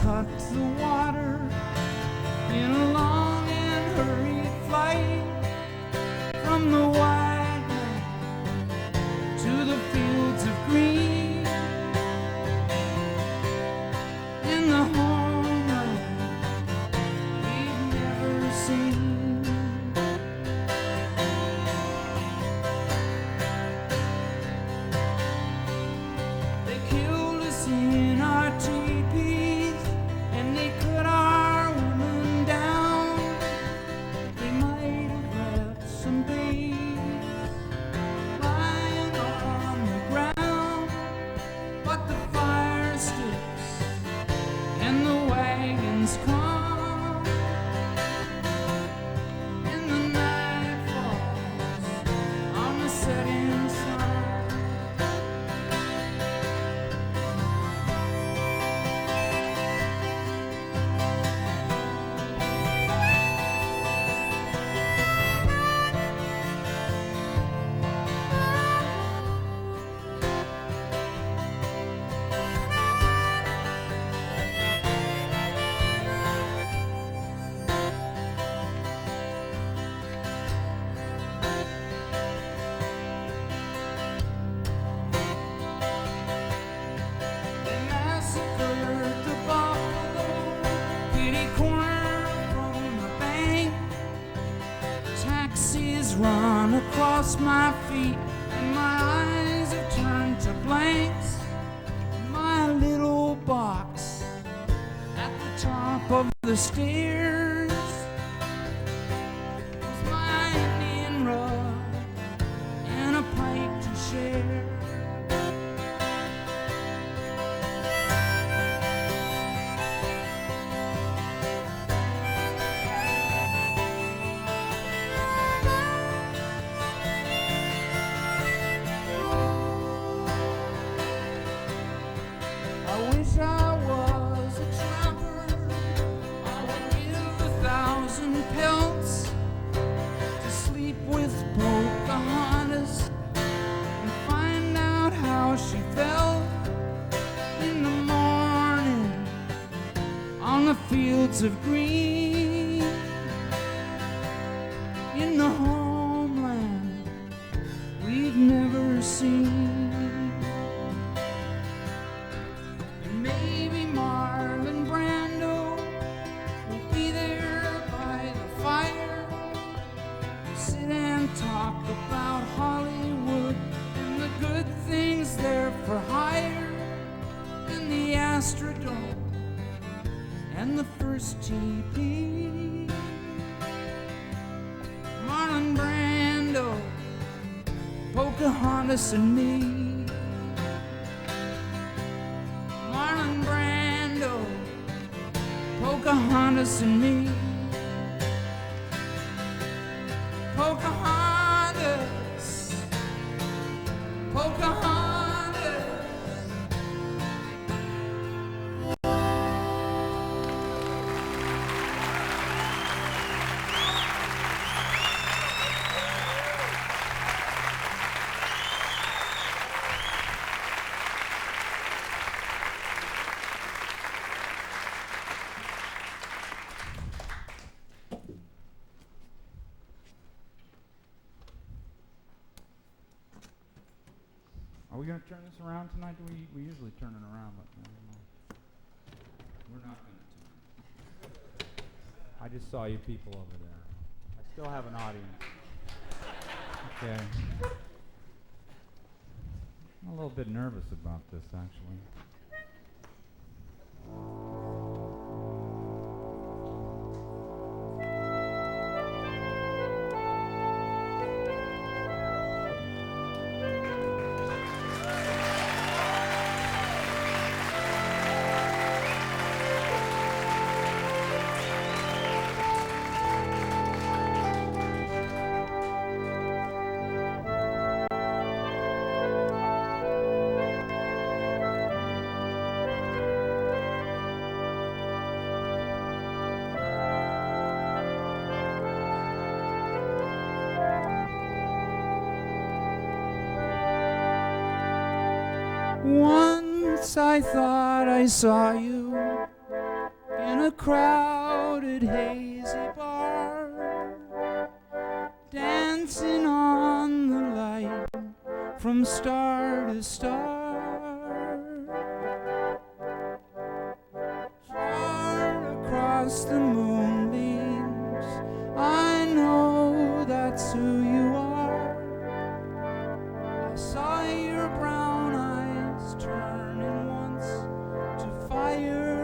Cut the water in a long and hurried flight from the wide land to the fields of green in the homeland we've never seen. They killed us in our teepees and they cut our women down. They might have left some babies lying on the ground, but the fire sticks and the wagons come, and the night falls on the setting sun. They massacred the buffalo, kitty corner from the bank. Taxis run across my feet, and my eyes have turned to blanks. My little box at the top of the stairs was my Indian rug and a pipe to share. fields of green in the homeland we've never seen. And maybe Marlon Brando will be there by the fire. We'll sit and talk about Hollywood and the good things there for hire, and the Astrodome and the first TP. Marlon Brando, Pocahontas and me. Marlon Brando, Pocahontas and me. Pocahontas, Pocahontas. Are we going to turn this around tonight? We usually turn it around, but we're not going to tonight. I just saw you people over there. I still have an audience. Okay. I'm a little bit nervous about this, actually. Once I thought I saw you in a crowded, hazy bar, dancing on the light from star to star. Far across the moonbeams, I know that's who you are. I saw your brown eyes turning once to fire.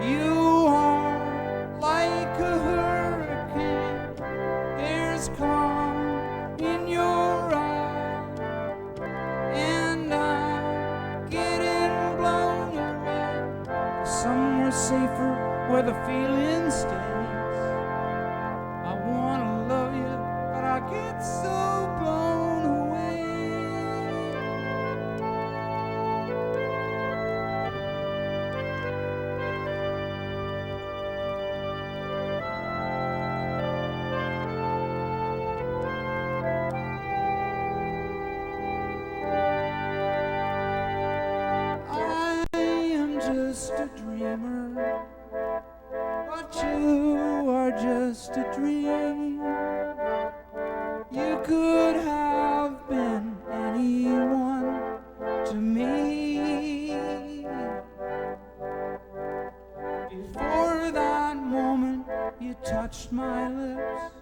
You are like a hurricane. There's calm in your eyes, and I'm getting blown away somewhere safer where the feeling stays. I wanna love you, but I get so blown away. I am just a dreamer, but you are just a dream. You could have been anyone to me. Before that moment you touched my lips,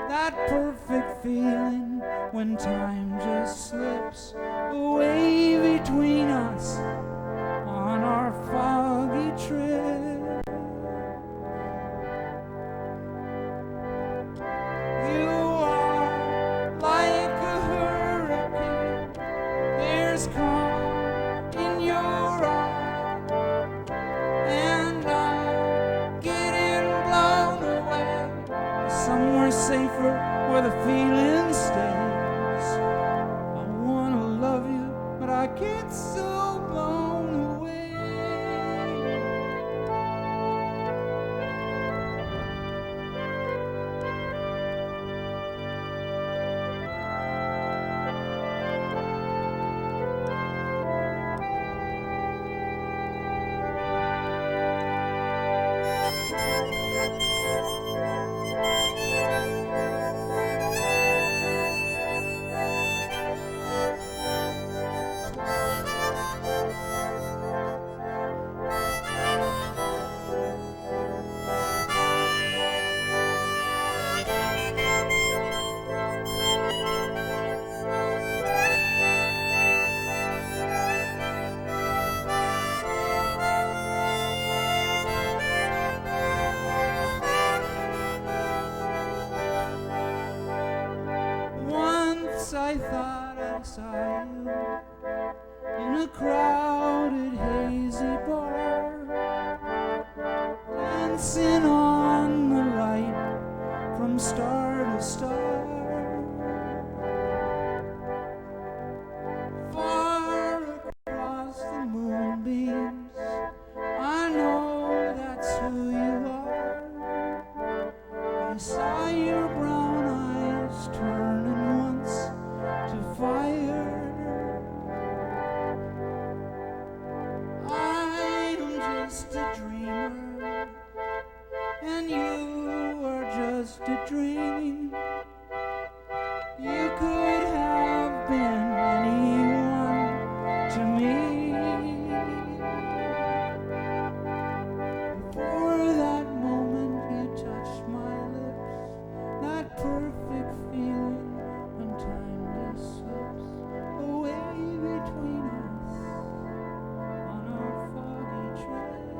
that perfect feeling when time just slips away between us on our foggy trip. You are like a hurricane. There's calm in your eyes, and I'm getting blown away somewhere safer where the feeling stays. I wanna love you, but I get so blown away. I thought I saw you in a crowded, hazy bar, dancing on the light from star to star. Far across the moonbeams, I know that's who you are. I saw your brown eyes turning once to fire. I'm just a dreamer, and you are just a dream. You could have been anyone to me. Before that moment you touched my lips, that perfect feeling when time just slips away between us on our foggy trail.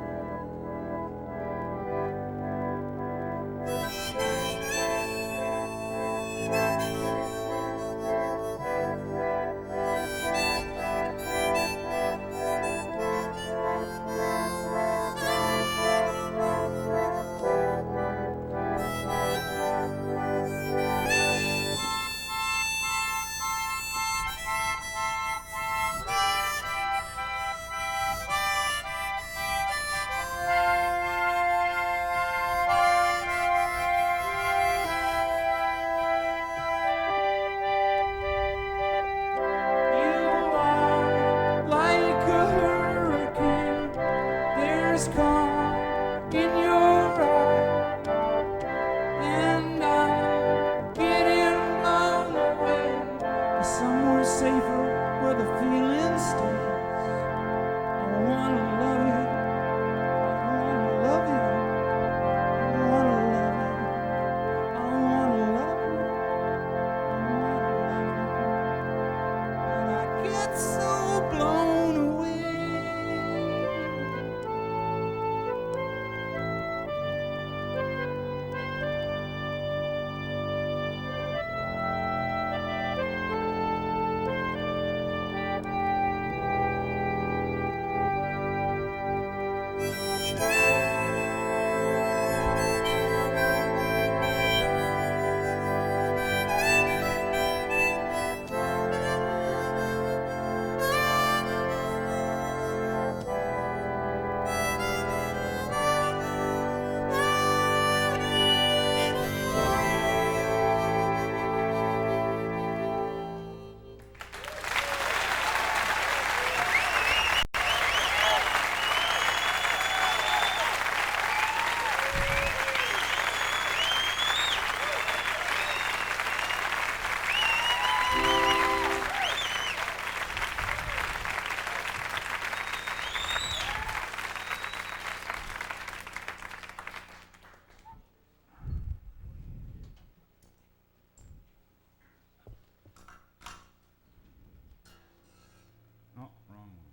Oh, wrong one.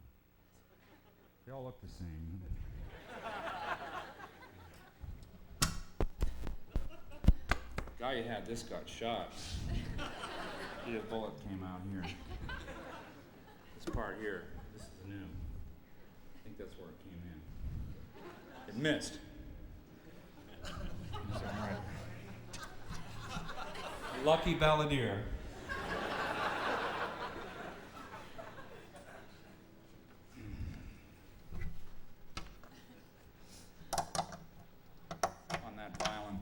They all look the same. Guy who had this got shot. The bullet came out here. This part here, this is new. I think that's where it came in. It missed. That's all right. Lucky balladeer. On that violin.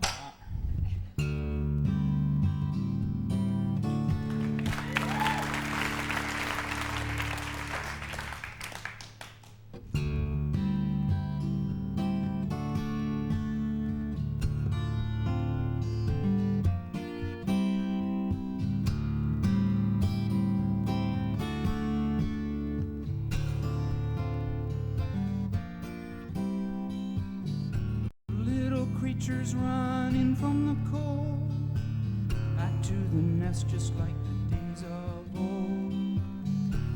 Creatures running from the cold, back to the nest just like the days of old.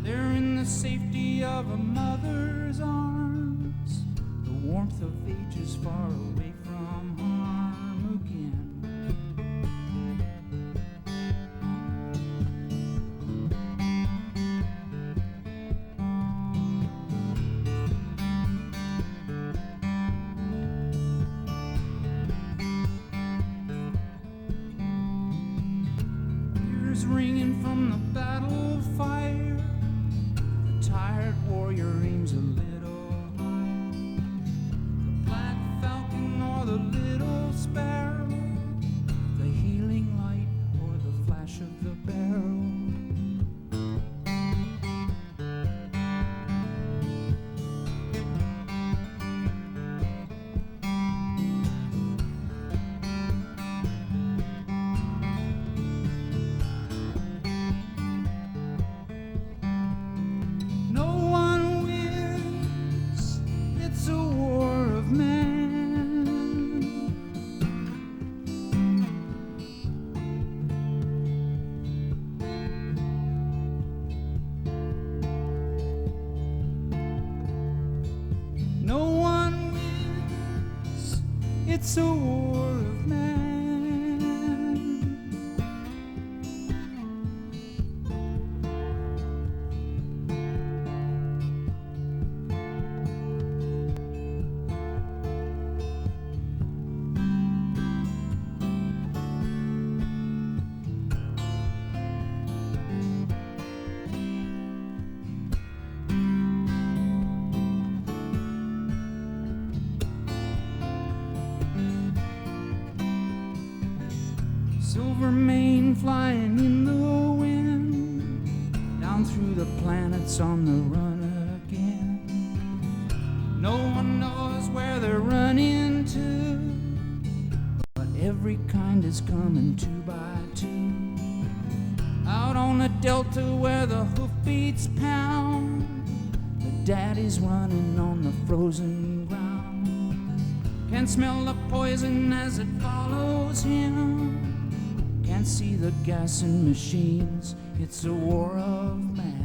They're in the safety of a mother's arms, the warmth of ages far away from harm again. cheers ringing from the battle fire. The tired warrior aims a little higher. The black falcon or the little sparrow, the healing light or the flash of the barrel. It's a war of man. Silver mane flying in the wind, down through the planets on the run again. No one knows where they're running to, but every kind is coming two by two. Out on the delta where the hoofbeats pound, the daddy's running on the frozen ground. Can smell the poison as it follows him. Can't see the gas in machines, it's a war of man.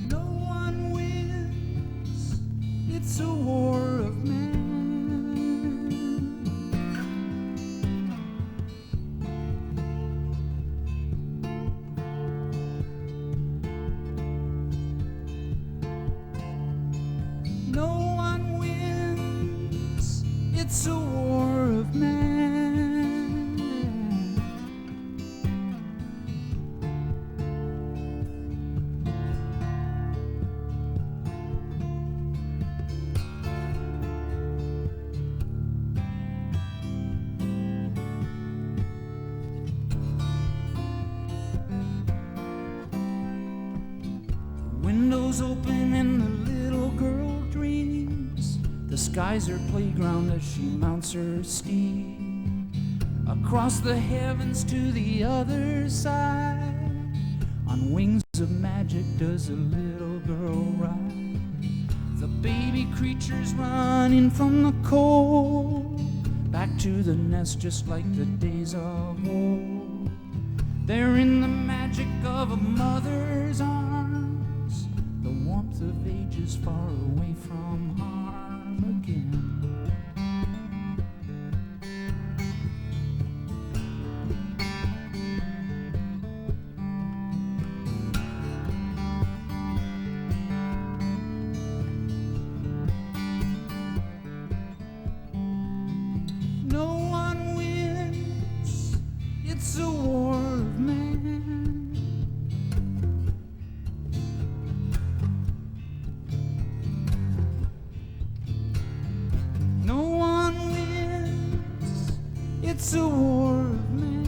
No one wins, it's a war of man. No one wins, it's a war of man. The windows open and the little girl dreams. The sky's her playground as she mounts her steed. Across the heavens to the other side, on wings of magic does a little girl ride. The baby creatures running from the cold, back to the nest just like the days of old. They're in the magic of a mother's arms, the warmth of ages far away from harm again. No one wins, it's a war of man. No one wins, it's a war of man.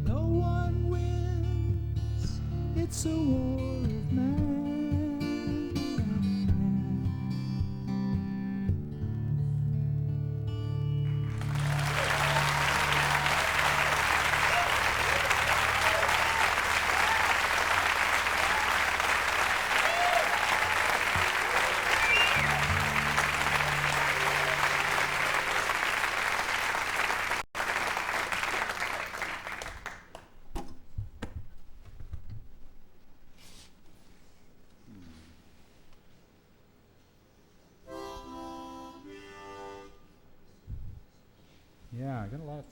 No one wins, it's a war of man.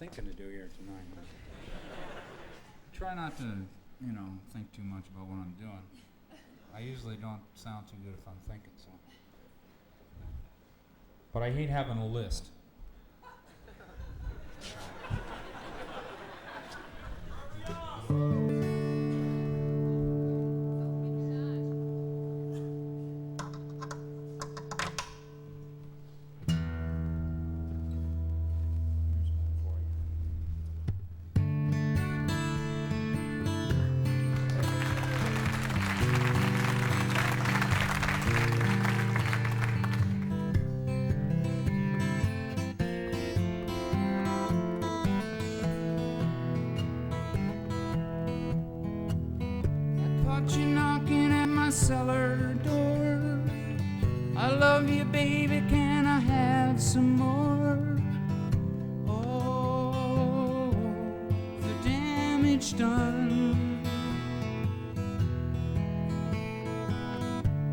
thinking to do here tonight. Try not to, think too much about what I'm doing. I usually don't sound too good if I'm thinking, so. But I hate having a list. Caught you knocking at my cellar door. I love you, baby, can I have some more? Oh, the damage done.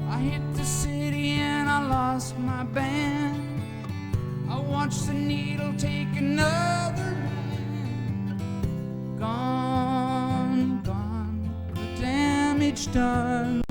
I hit the city and I lost my band. I watched the needle take another man. Gone, gone, the damage done.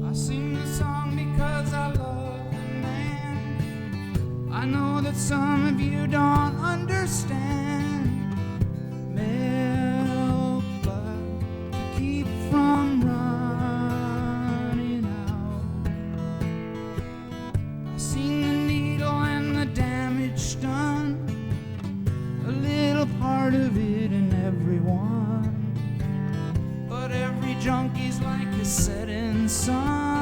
I sing the song because I love the man. I know that some of you don't understand. Milk blood to keep from running out. I seen the needle and the damage done. A little part of it in everyone. But every junkie's like a setting sun.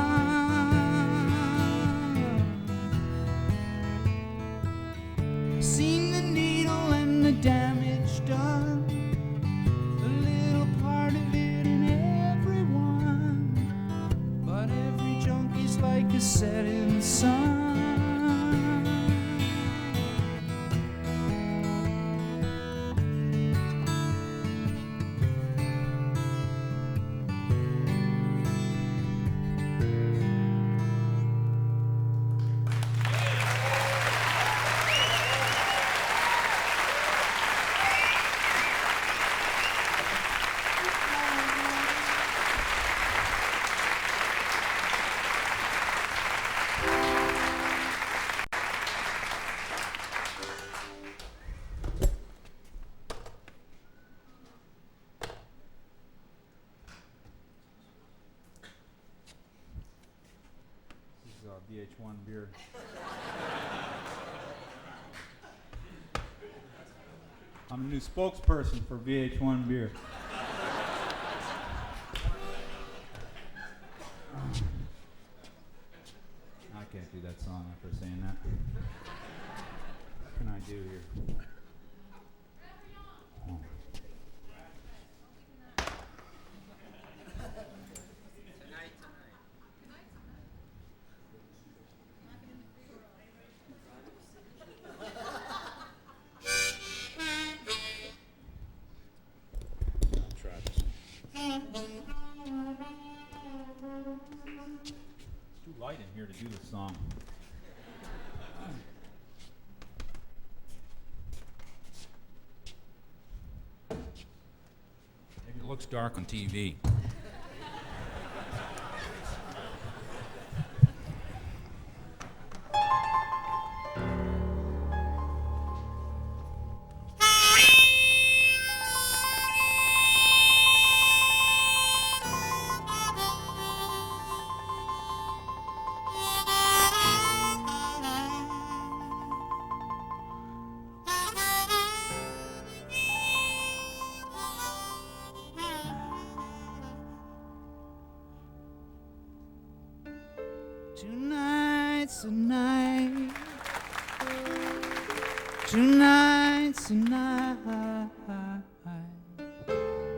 Seen the needle and the damage done. A little part of it in everyone. But every junkie's like a setting sun. This is VH1 beer. I'm a new spokesperson for VH1 beer. I can't do that song after saying that. What can I do here? Oh. Try this. It's too light in here to do this song. Maybe it looks dark on TV. Tonight's the night. Tonight's the night.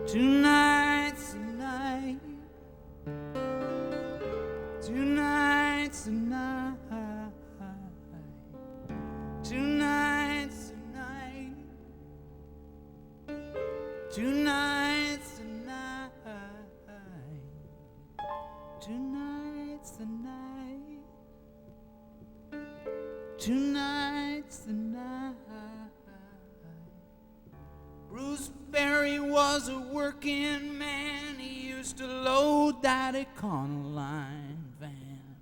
Tonight's the night. Tonight's Tonight's the night. Tonight's the night. Tonight's the night. Bruce Berry was a working man. He used to load that Econoline van.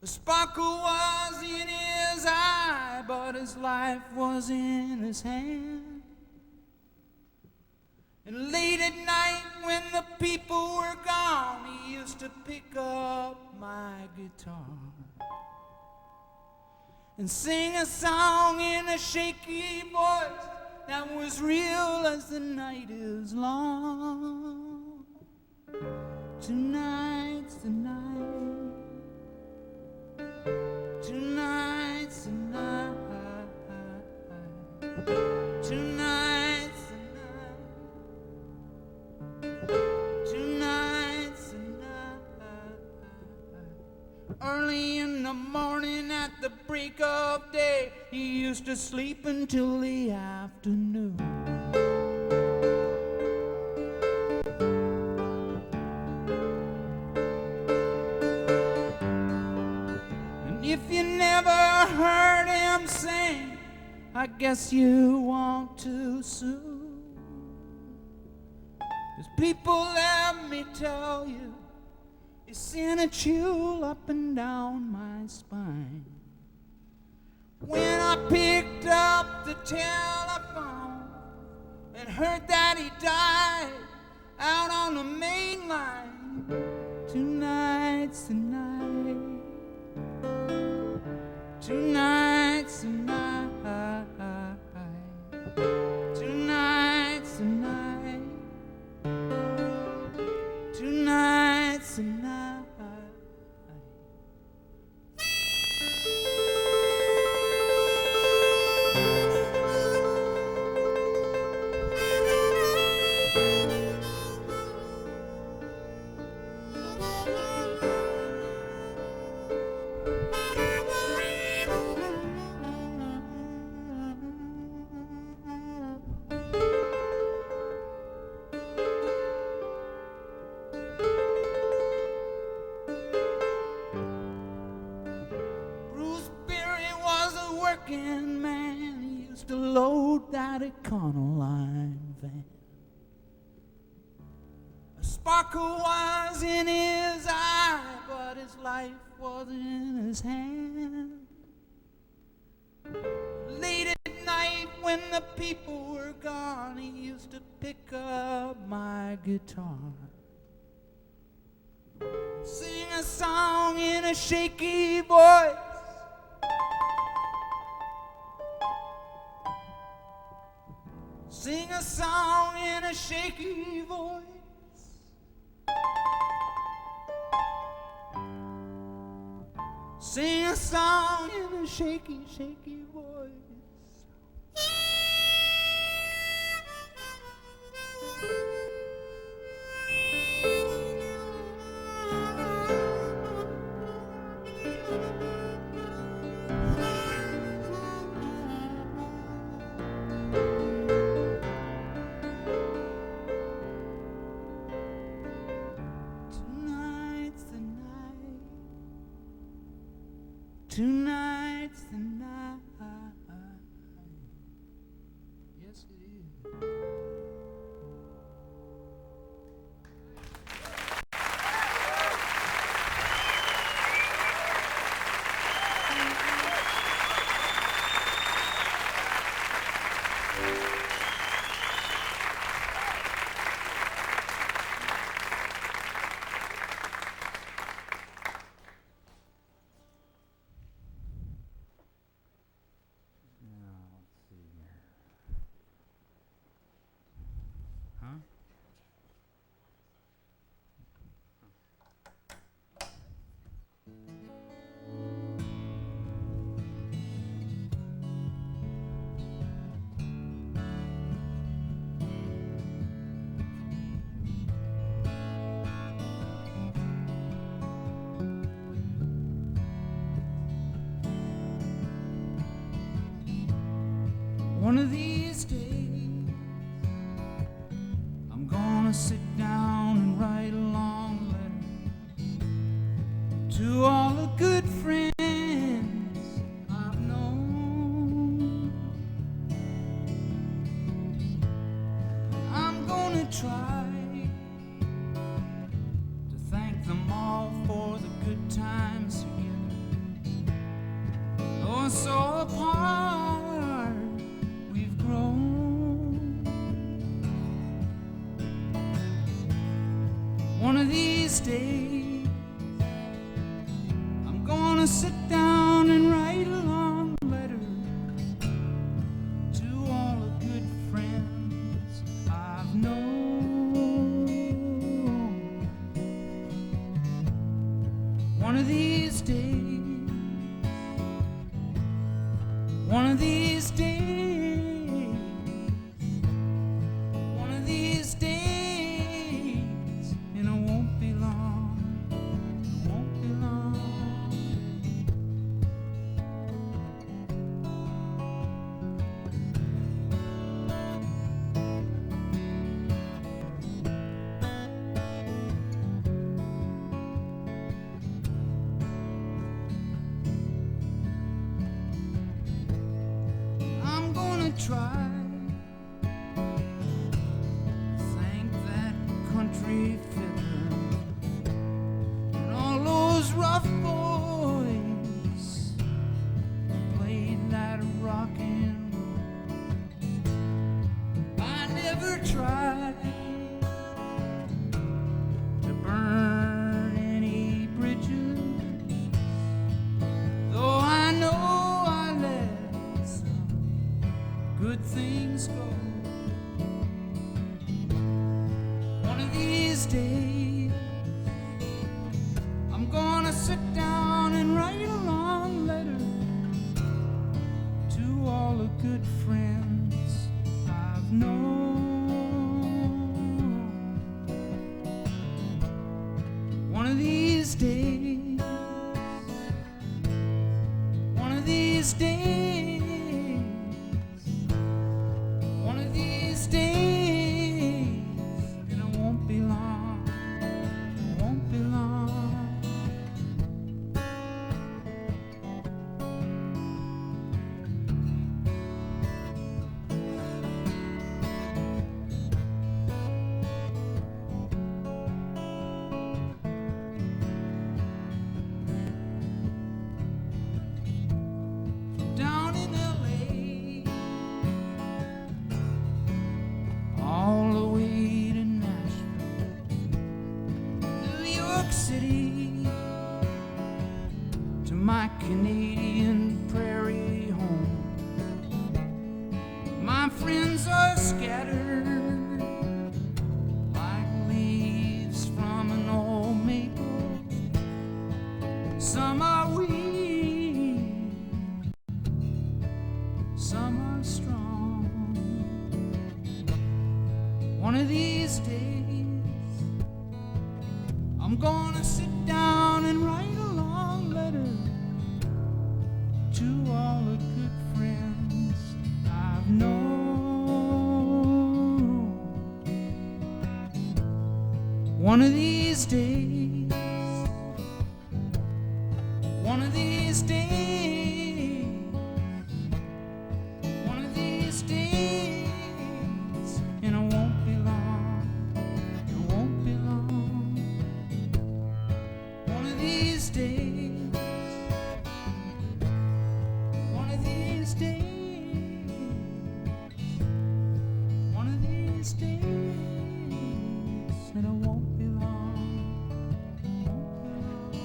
The sparkle was in his eye, but his life was in his hand. And late at night when the people were gone, he used to pick up my guitar and sing a song in a shaky voice that was real as the night is long. Tonight's the night. Tonight's the night. Tonight's the night. Tonight's the night. Early in the morning at the break of day, he used to sleep until the afternoon. And if you never heard him sing, I guess you want to soon. 'Cause people, let me tell you, it sent a chill up and down my spine when I picked up the telephone and heard that he died out on the main line. Tonight's the night. Tonight's the night. Tonight's the night. Tonight's the night. Man, he used to load that Econoline van. A sparkle was in his eye, but his life was in his hand. Late at night when the people were gone, he used to pick up my guitar, sing a song in a shaky voice. Sing a song in a shaky voice. Sing a song in a shaky, shaky voice. Tonight's the night. Yes, it is. One of these days gonna sit down and write a long letter to all the good friends I've known. I'm gonna try to thank them all for the good times together. Though so apart we've grown. One of these days I'm gonna sit down and write a long letter to all the good friends I've known. One of these days, one of these days, one of these days, and it won't be long, it won't be long. I'm gonna try to thank that country fiddler and all those rough boys who played that rock and roll. I never tried to burn any bridges, though I know I let some good things go. One of these days I'm gonna sit down and write a long letter to all the good friends I've known. One of these days, one of these days, one of these days, and it won't be long, it won't be long. Down in LA, all the way to Nashville, New York City, to my Canadian prairie home. My friends are scattered like leaves from an old maple. Some are weak, some are strong. One of these days I'm gonna sit down and write a long letter to all the good friends I've known. One of these days, one of these days, one of these days, and it won't be long, it won't be long. One of these days, one of these days, one of these days, and it won't be long, it won't be long.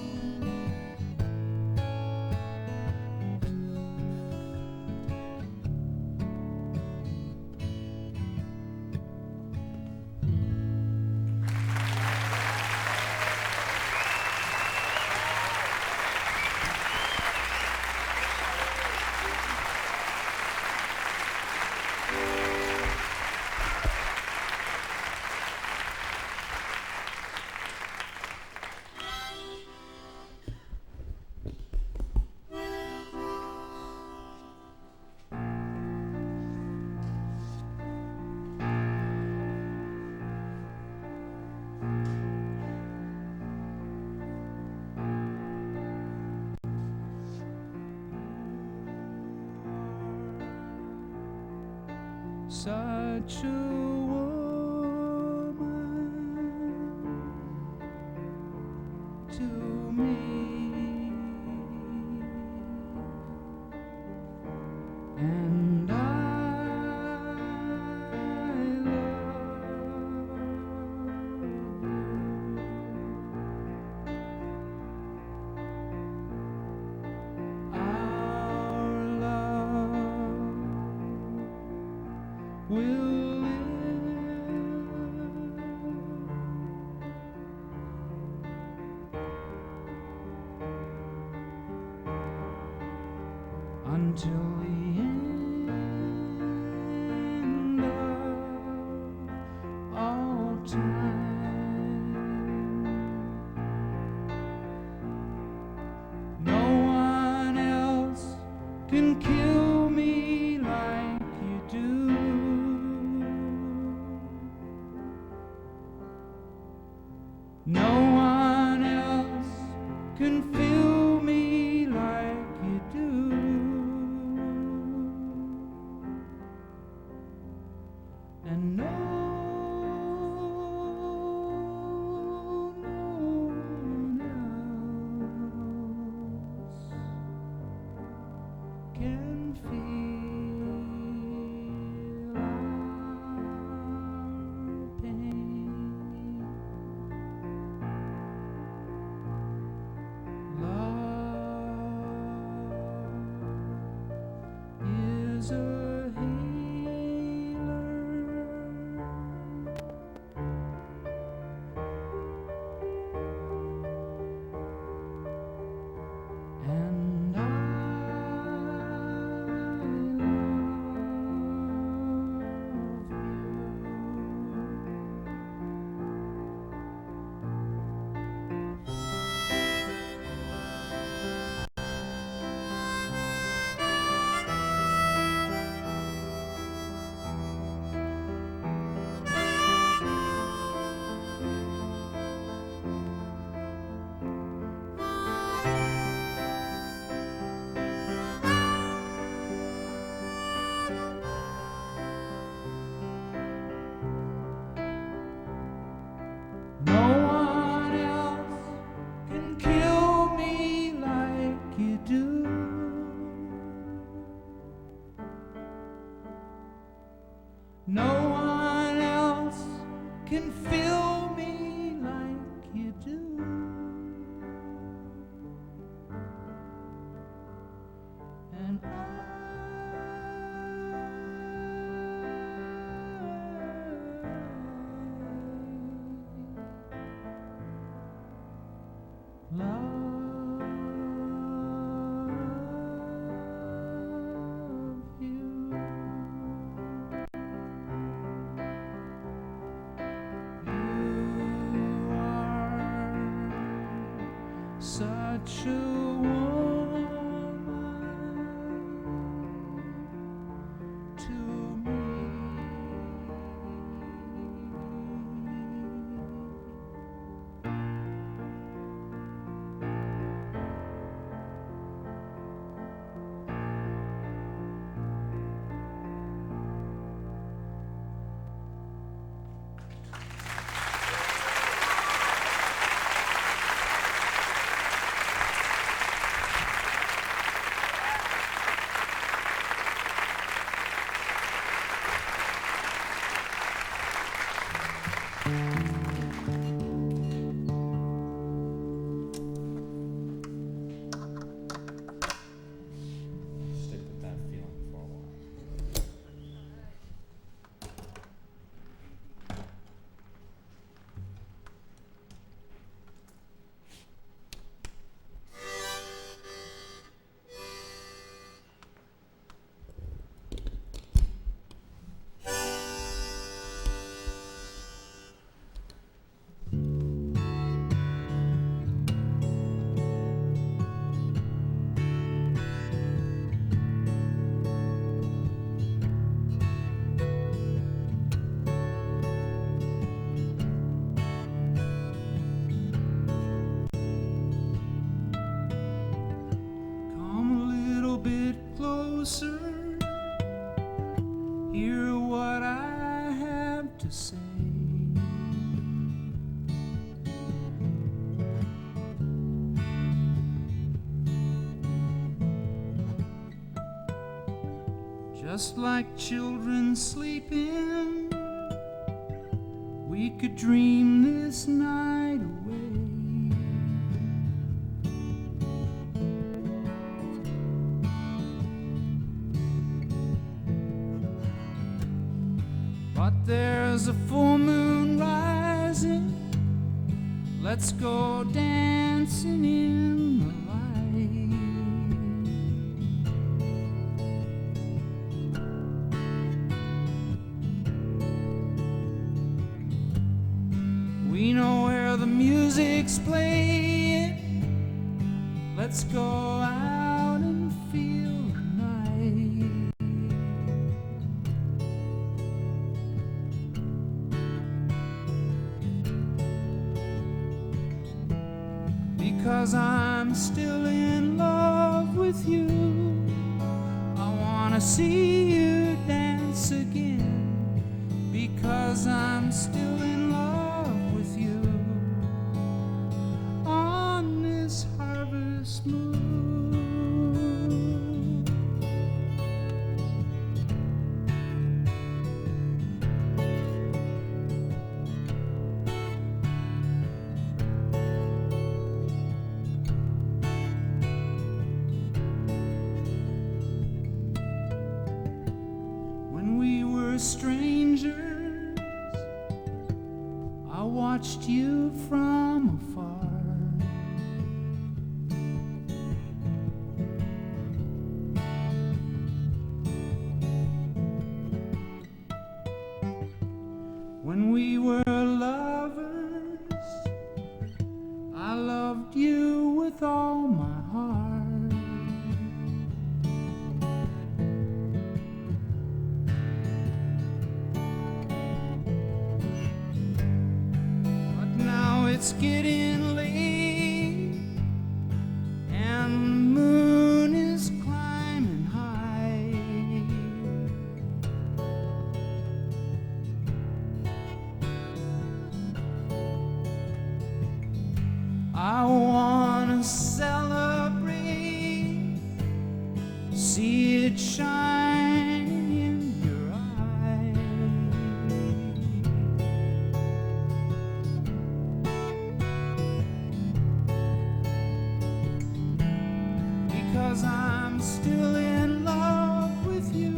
such a woman to me, and I will live until the end of all time. No one else can kill me like you do. No one else can fill me like you do. And no one else can feel our pain. Love is a healer, and I no one else can kill me like you do. No one else can fill me like you do. And love you. You are such a woman to me. Stick with that feeling for a while. Come a little bit closer, hear what say. Just like children sleeping, we could dream this night away. But there's a full moon rising, let's go dancing in the light. We know where the music's playing, let's go out and feel the night. Because I'm still in love with you, I wanna see you dance again. Because I'm still in love with you on this harvest moon. When we were strangers, I watched you from afar. When we were lovers, I loved you with all my heart. But now it's getting late, and the moon is climbing high. I wanna celebrate, see it shine in your eyes. Because I'm still in love with you,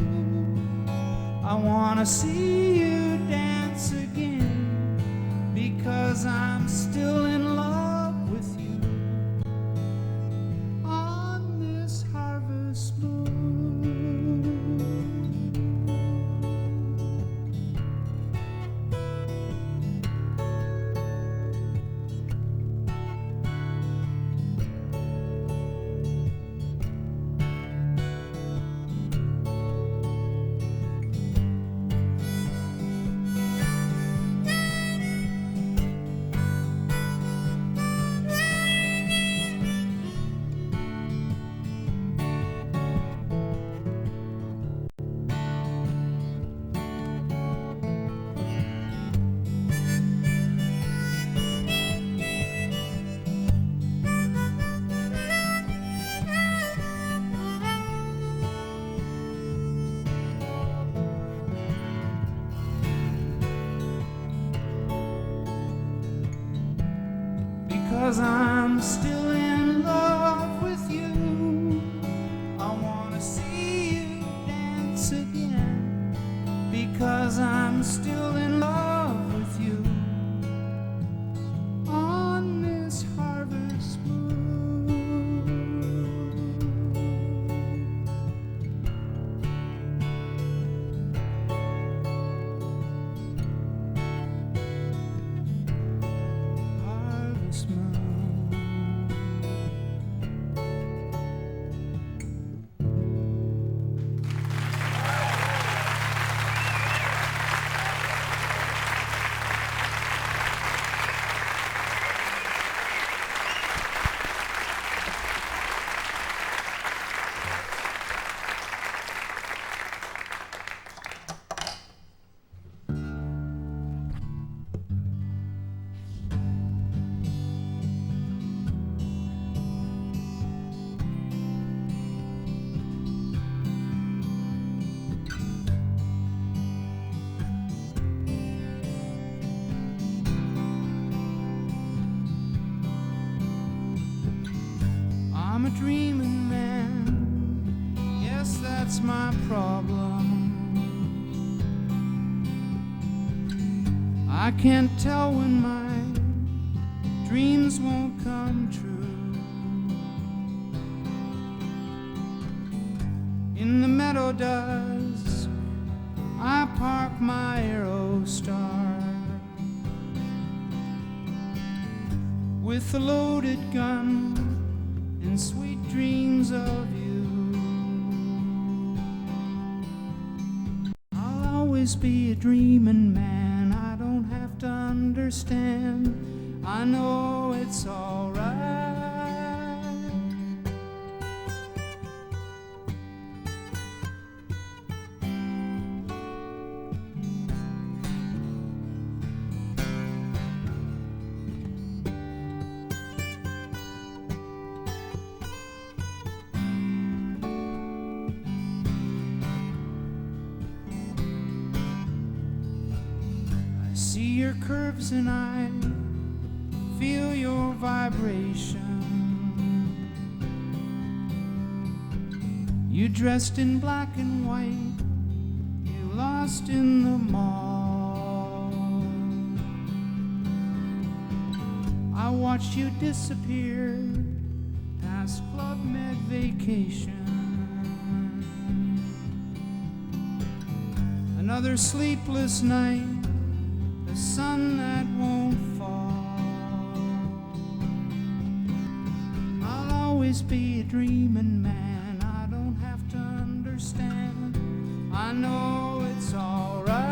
I wanna see you dance again. Because I'm still in love with you on this harvest moon. Because I'm still in love with you, I wanna see you dance again. Because I'm still in love with you on this harvest moon. Harvest moon. that's my problem. I can't tell when my dreams won't come true. In the meadow dusk, I park my Aerostar with a loaded gun and sweet dreams of you. I'll always be a dreaming man. I don't have to understand. I know it's alright. I see your curves and I feel your vibration. You dressed in black and white, you lost in the mall. I watched you disappear past Club Med vacation. Another sleepless night, the sun that won't fall. I'll always be a dreaming man. I don't have to understand. I know it's alright.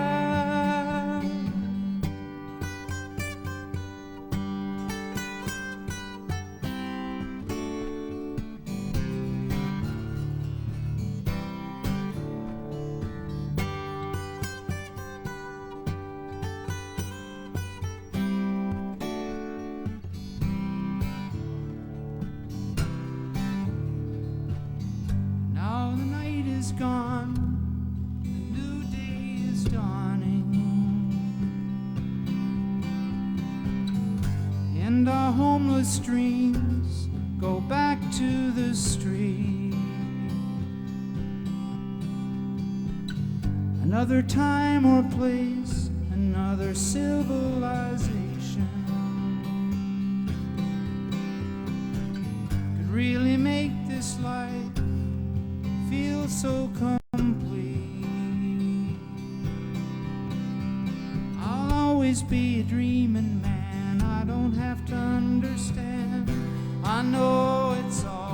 Now the night is gone, the new day is dawning, and our homeless dreams go back to the street. Another time or place, another civilization could really make this life feel so complete. I'll always be a dreaming man. I don't have to understand. I know it's alright.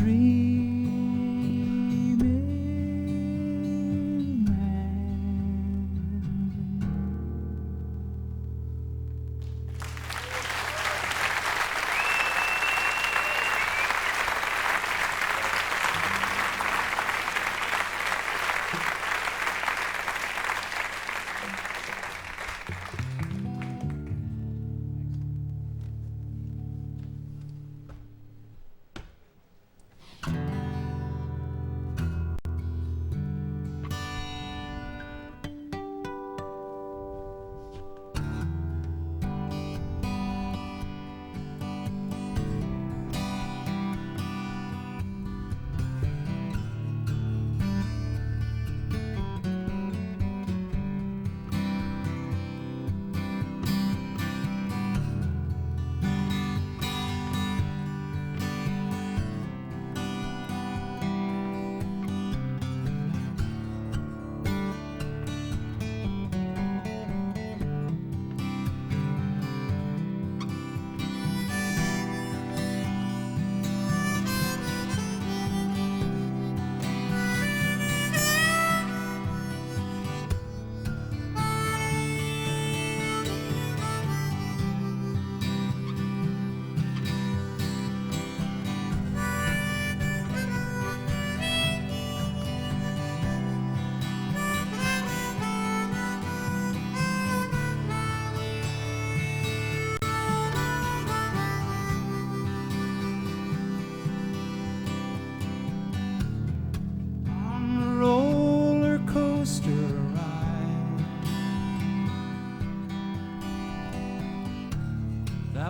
Dreaming man.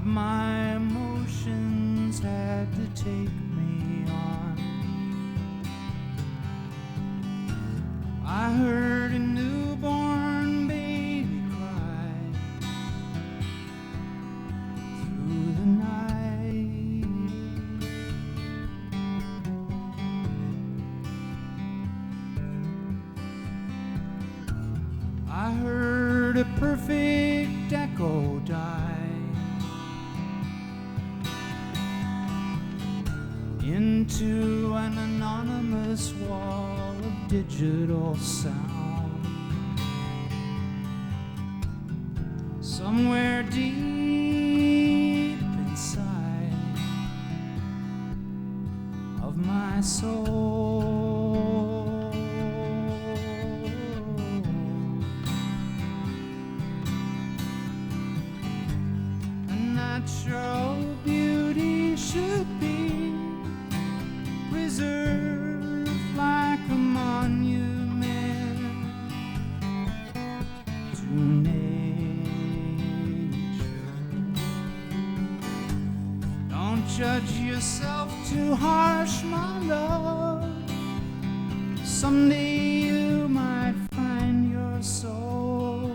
My emotions had to take me on. I heard a newborn baby cry through the night. I heard a perfect echo die into an anonymous wall of digital sound. Somewhere deep inside of my soul, a natural beauty should be preserved like a monument to nature. Don't judge yourself too harsh, my love. Someday you might find your soul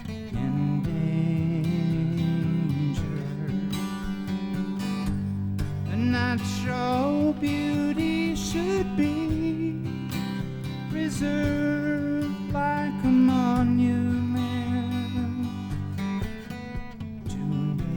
in danger. A natural beauty should be preserved like a monument to nature.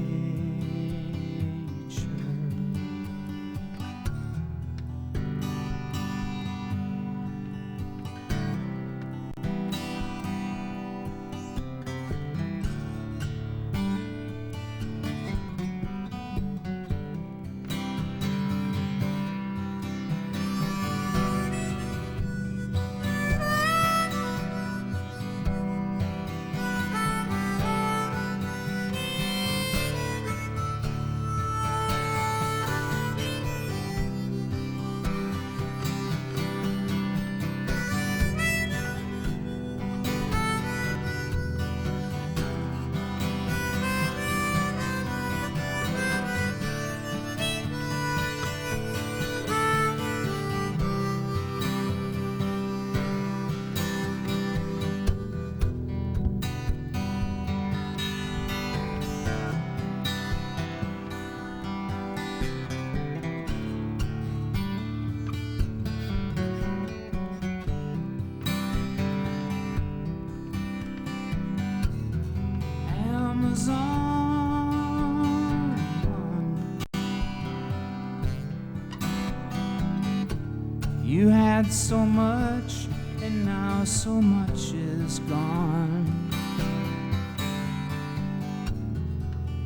You had so much, and now so much is gone.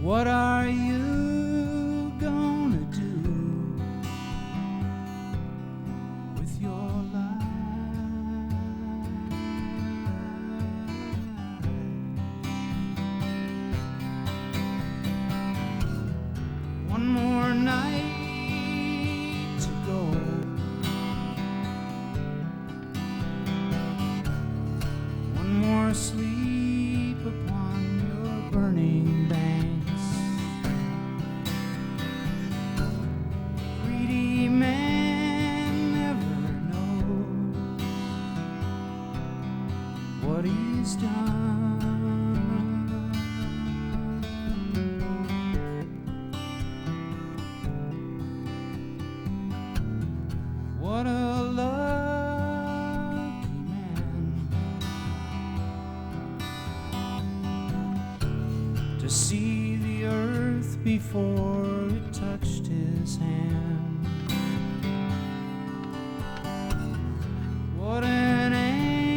What are you gonna do with your life? One more night to go. One more sleep upon your burning banks. Greedy man never knows what he's done. What a lucky man to see the earth before it touched his hand. What an angry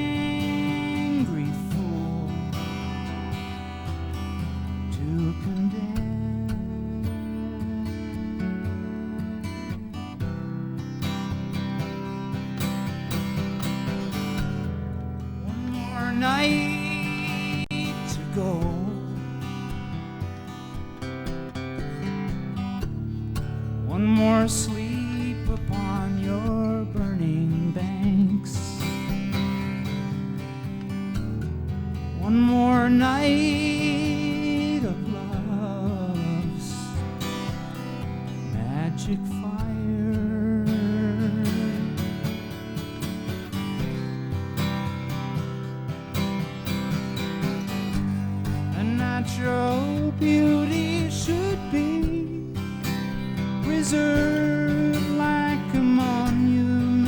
fool to condemn. One more night to go. One more sleep upon your burning banks. One more night of love natural beauty should be preserved like a monument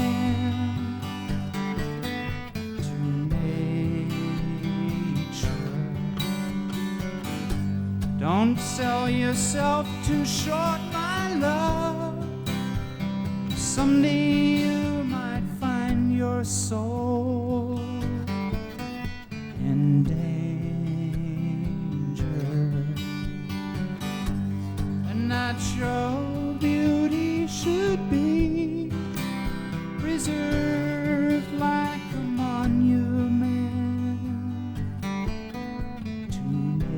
to nature. Don't sell yourself too short, my love. Someday you might find your soul in danger. A natural beauty should be preserved like a monument to nature.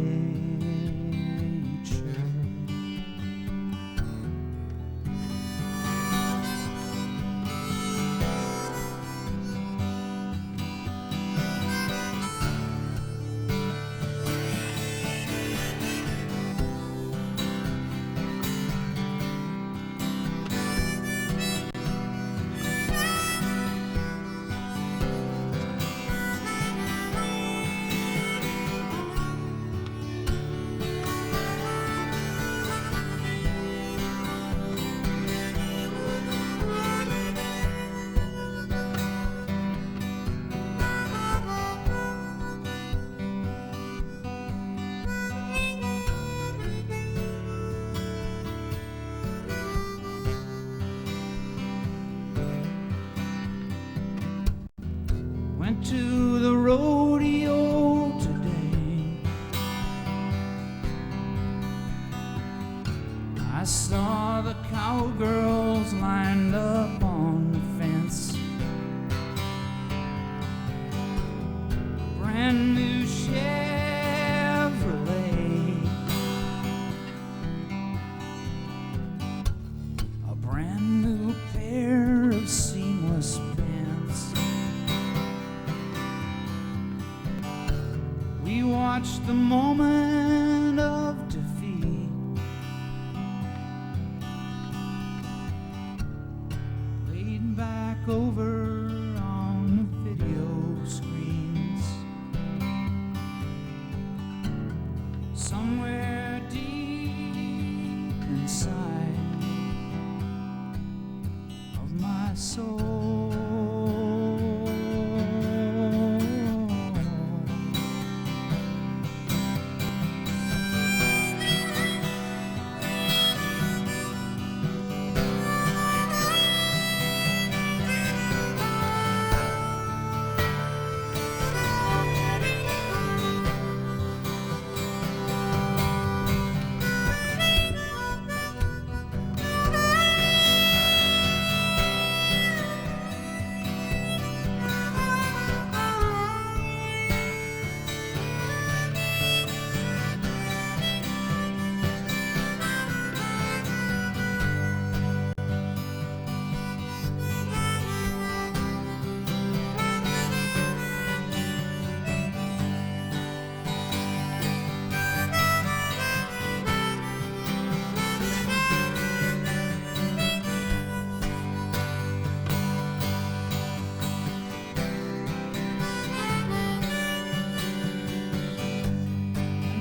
Went to the rodeo today. I saw the cowgirls lined up on the fence. A brand new Chevrolet, a brand new pair of seamless pants. We watched the moment of defeat laid back over on the video screens. Somewhere deep inside of my soul,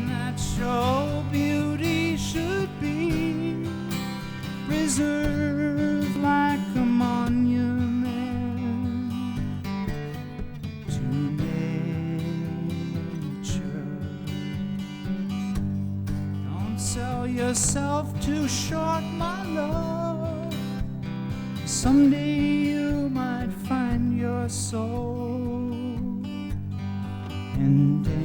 natural beauty should be reserved like a monument to nature. Don't sell yourself too short, my love. Someday you might find your soul in danger.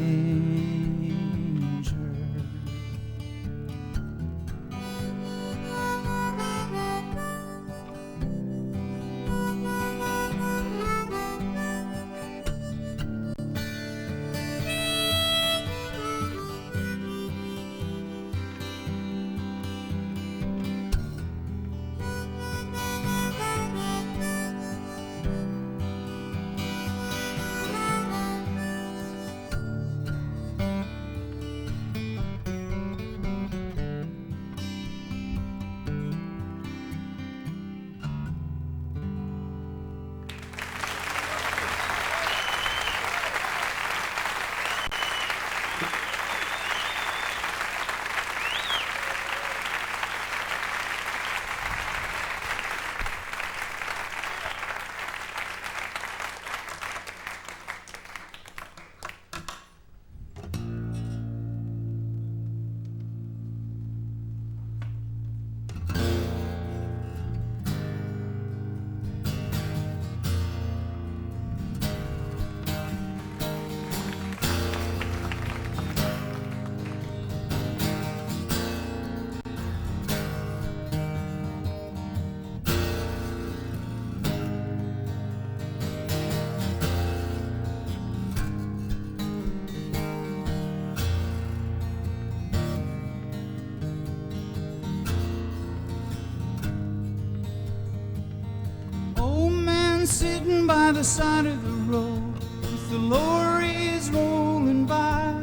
sitting by the side of the road with the lorries rolling by.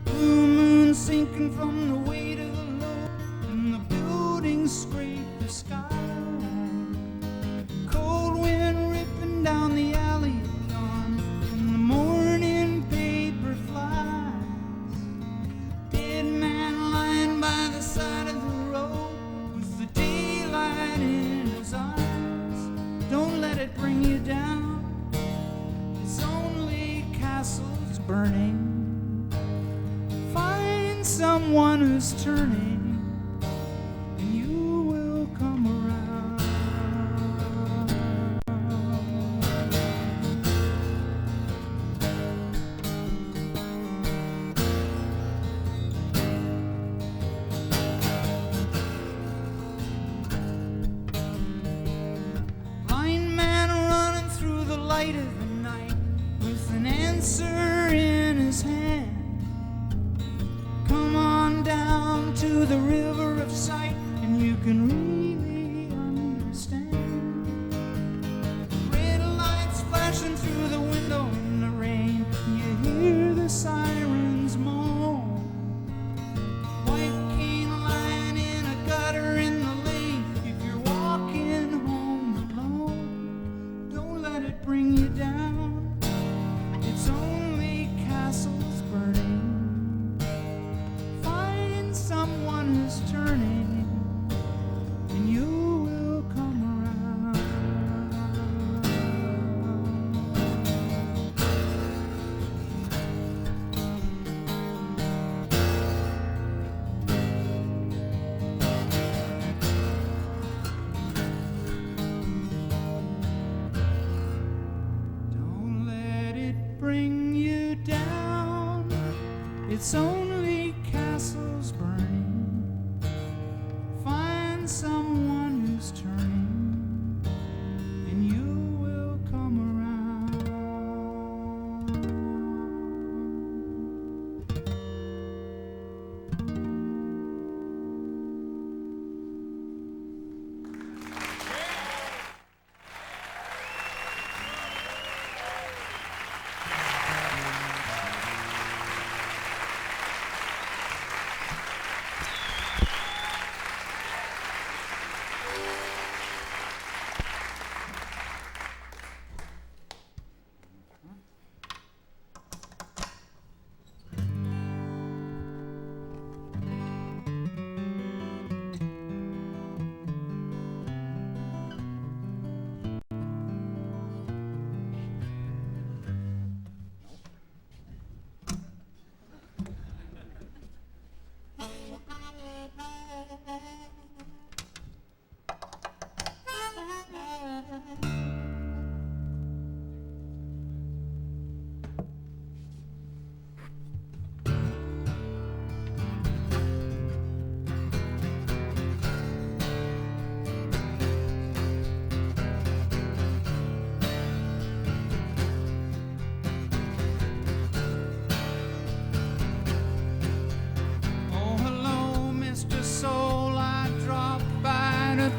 Blue moon sinking from the weight of the load, and the buildings scrape the sky. Cold wind ripping down the alley at dawn, and the morning paper flies. Dead man lying by the side of the road with the daylight in his eyes. Don't let it bring you down, it's only castles burning. Find someone who's turning, and you will come around. Blind man running through the light of the night with an answer in his hand. Come on down to the river of sight, and you can really understand. Red lights flashing through the window in the rain, you hear the sirens moan. White cane lying in a gutter in the lane. If you're walking home alone, don't let it bring you down, it's only castles burning. Someone who's turning, and you will come around. Don't let it bring you down, it's only castles burning. Find someone who's turning, and you will come around.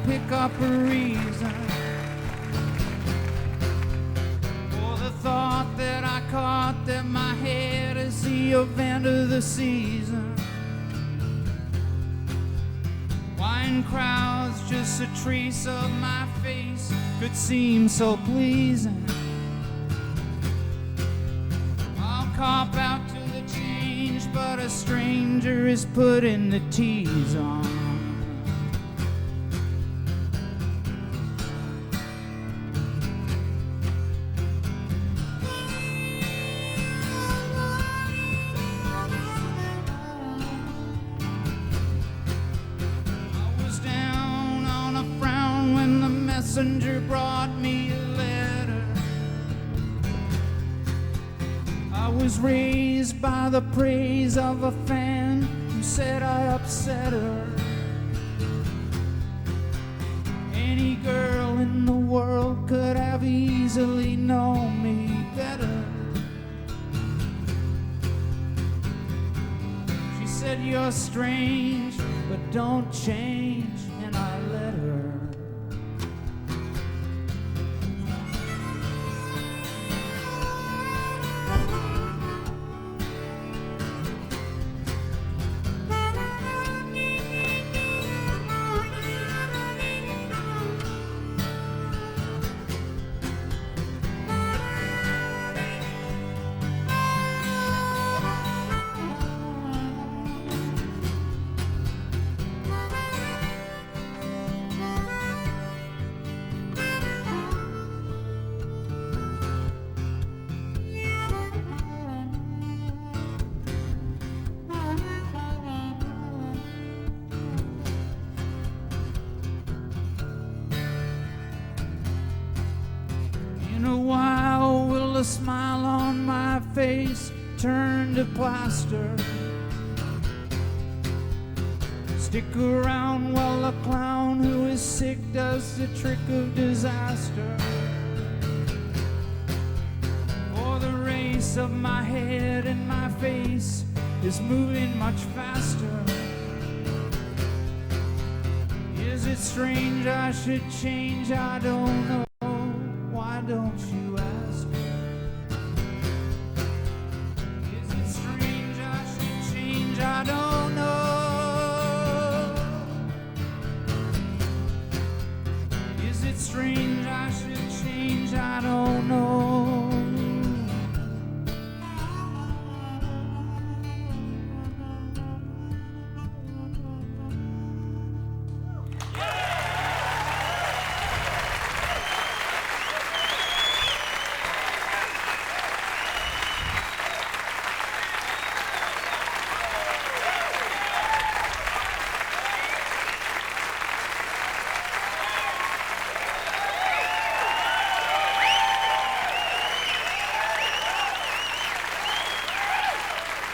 Pick up a reason for the thought that I caught that my head is the event of the season. Wine crowds, just a trace of my face could seem so pleasing. I'll cop out to the change, but a stranger is putting the tease on. Messenger brought me a letter. I was raised by the praise of a fan who said I upset her. Any girl in the world could have easily known me better. She said, you're strange, but don't change, and I let her. a while will the smile on my face turn to plaster? Stick around while the clown who is sick does the trick of disaster. For the race of my head and my face is moving much faster. Is it strange I should change? I don't know. Why don't you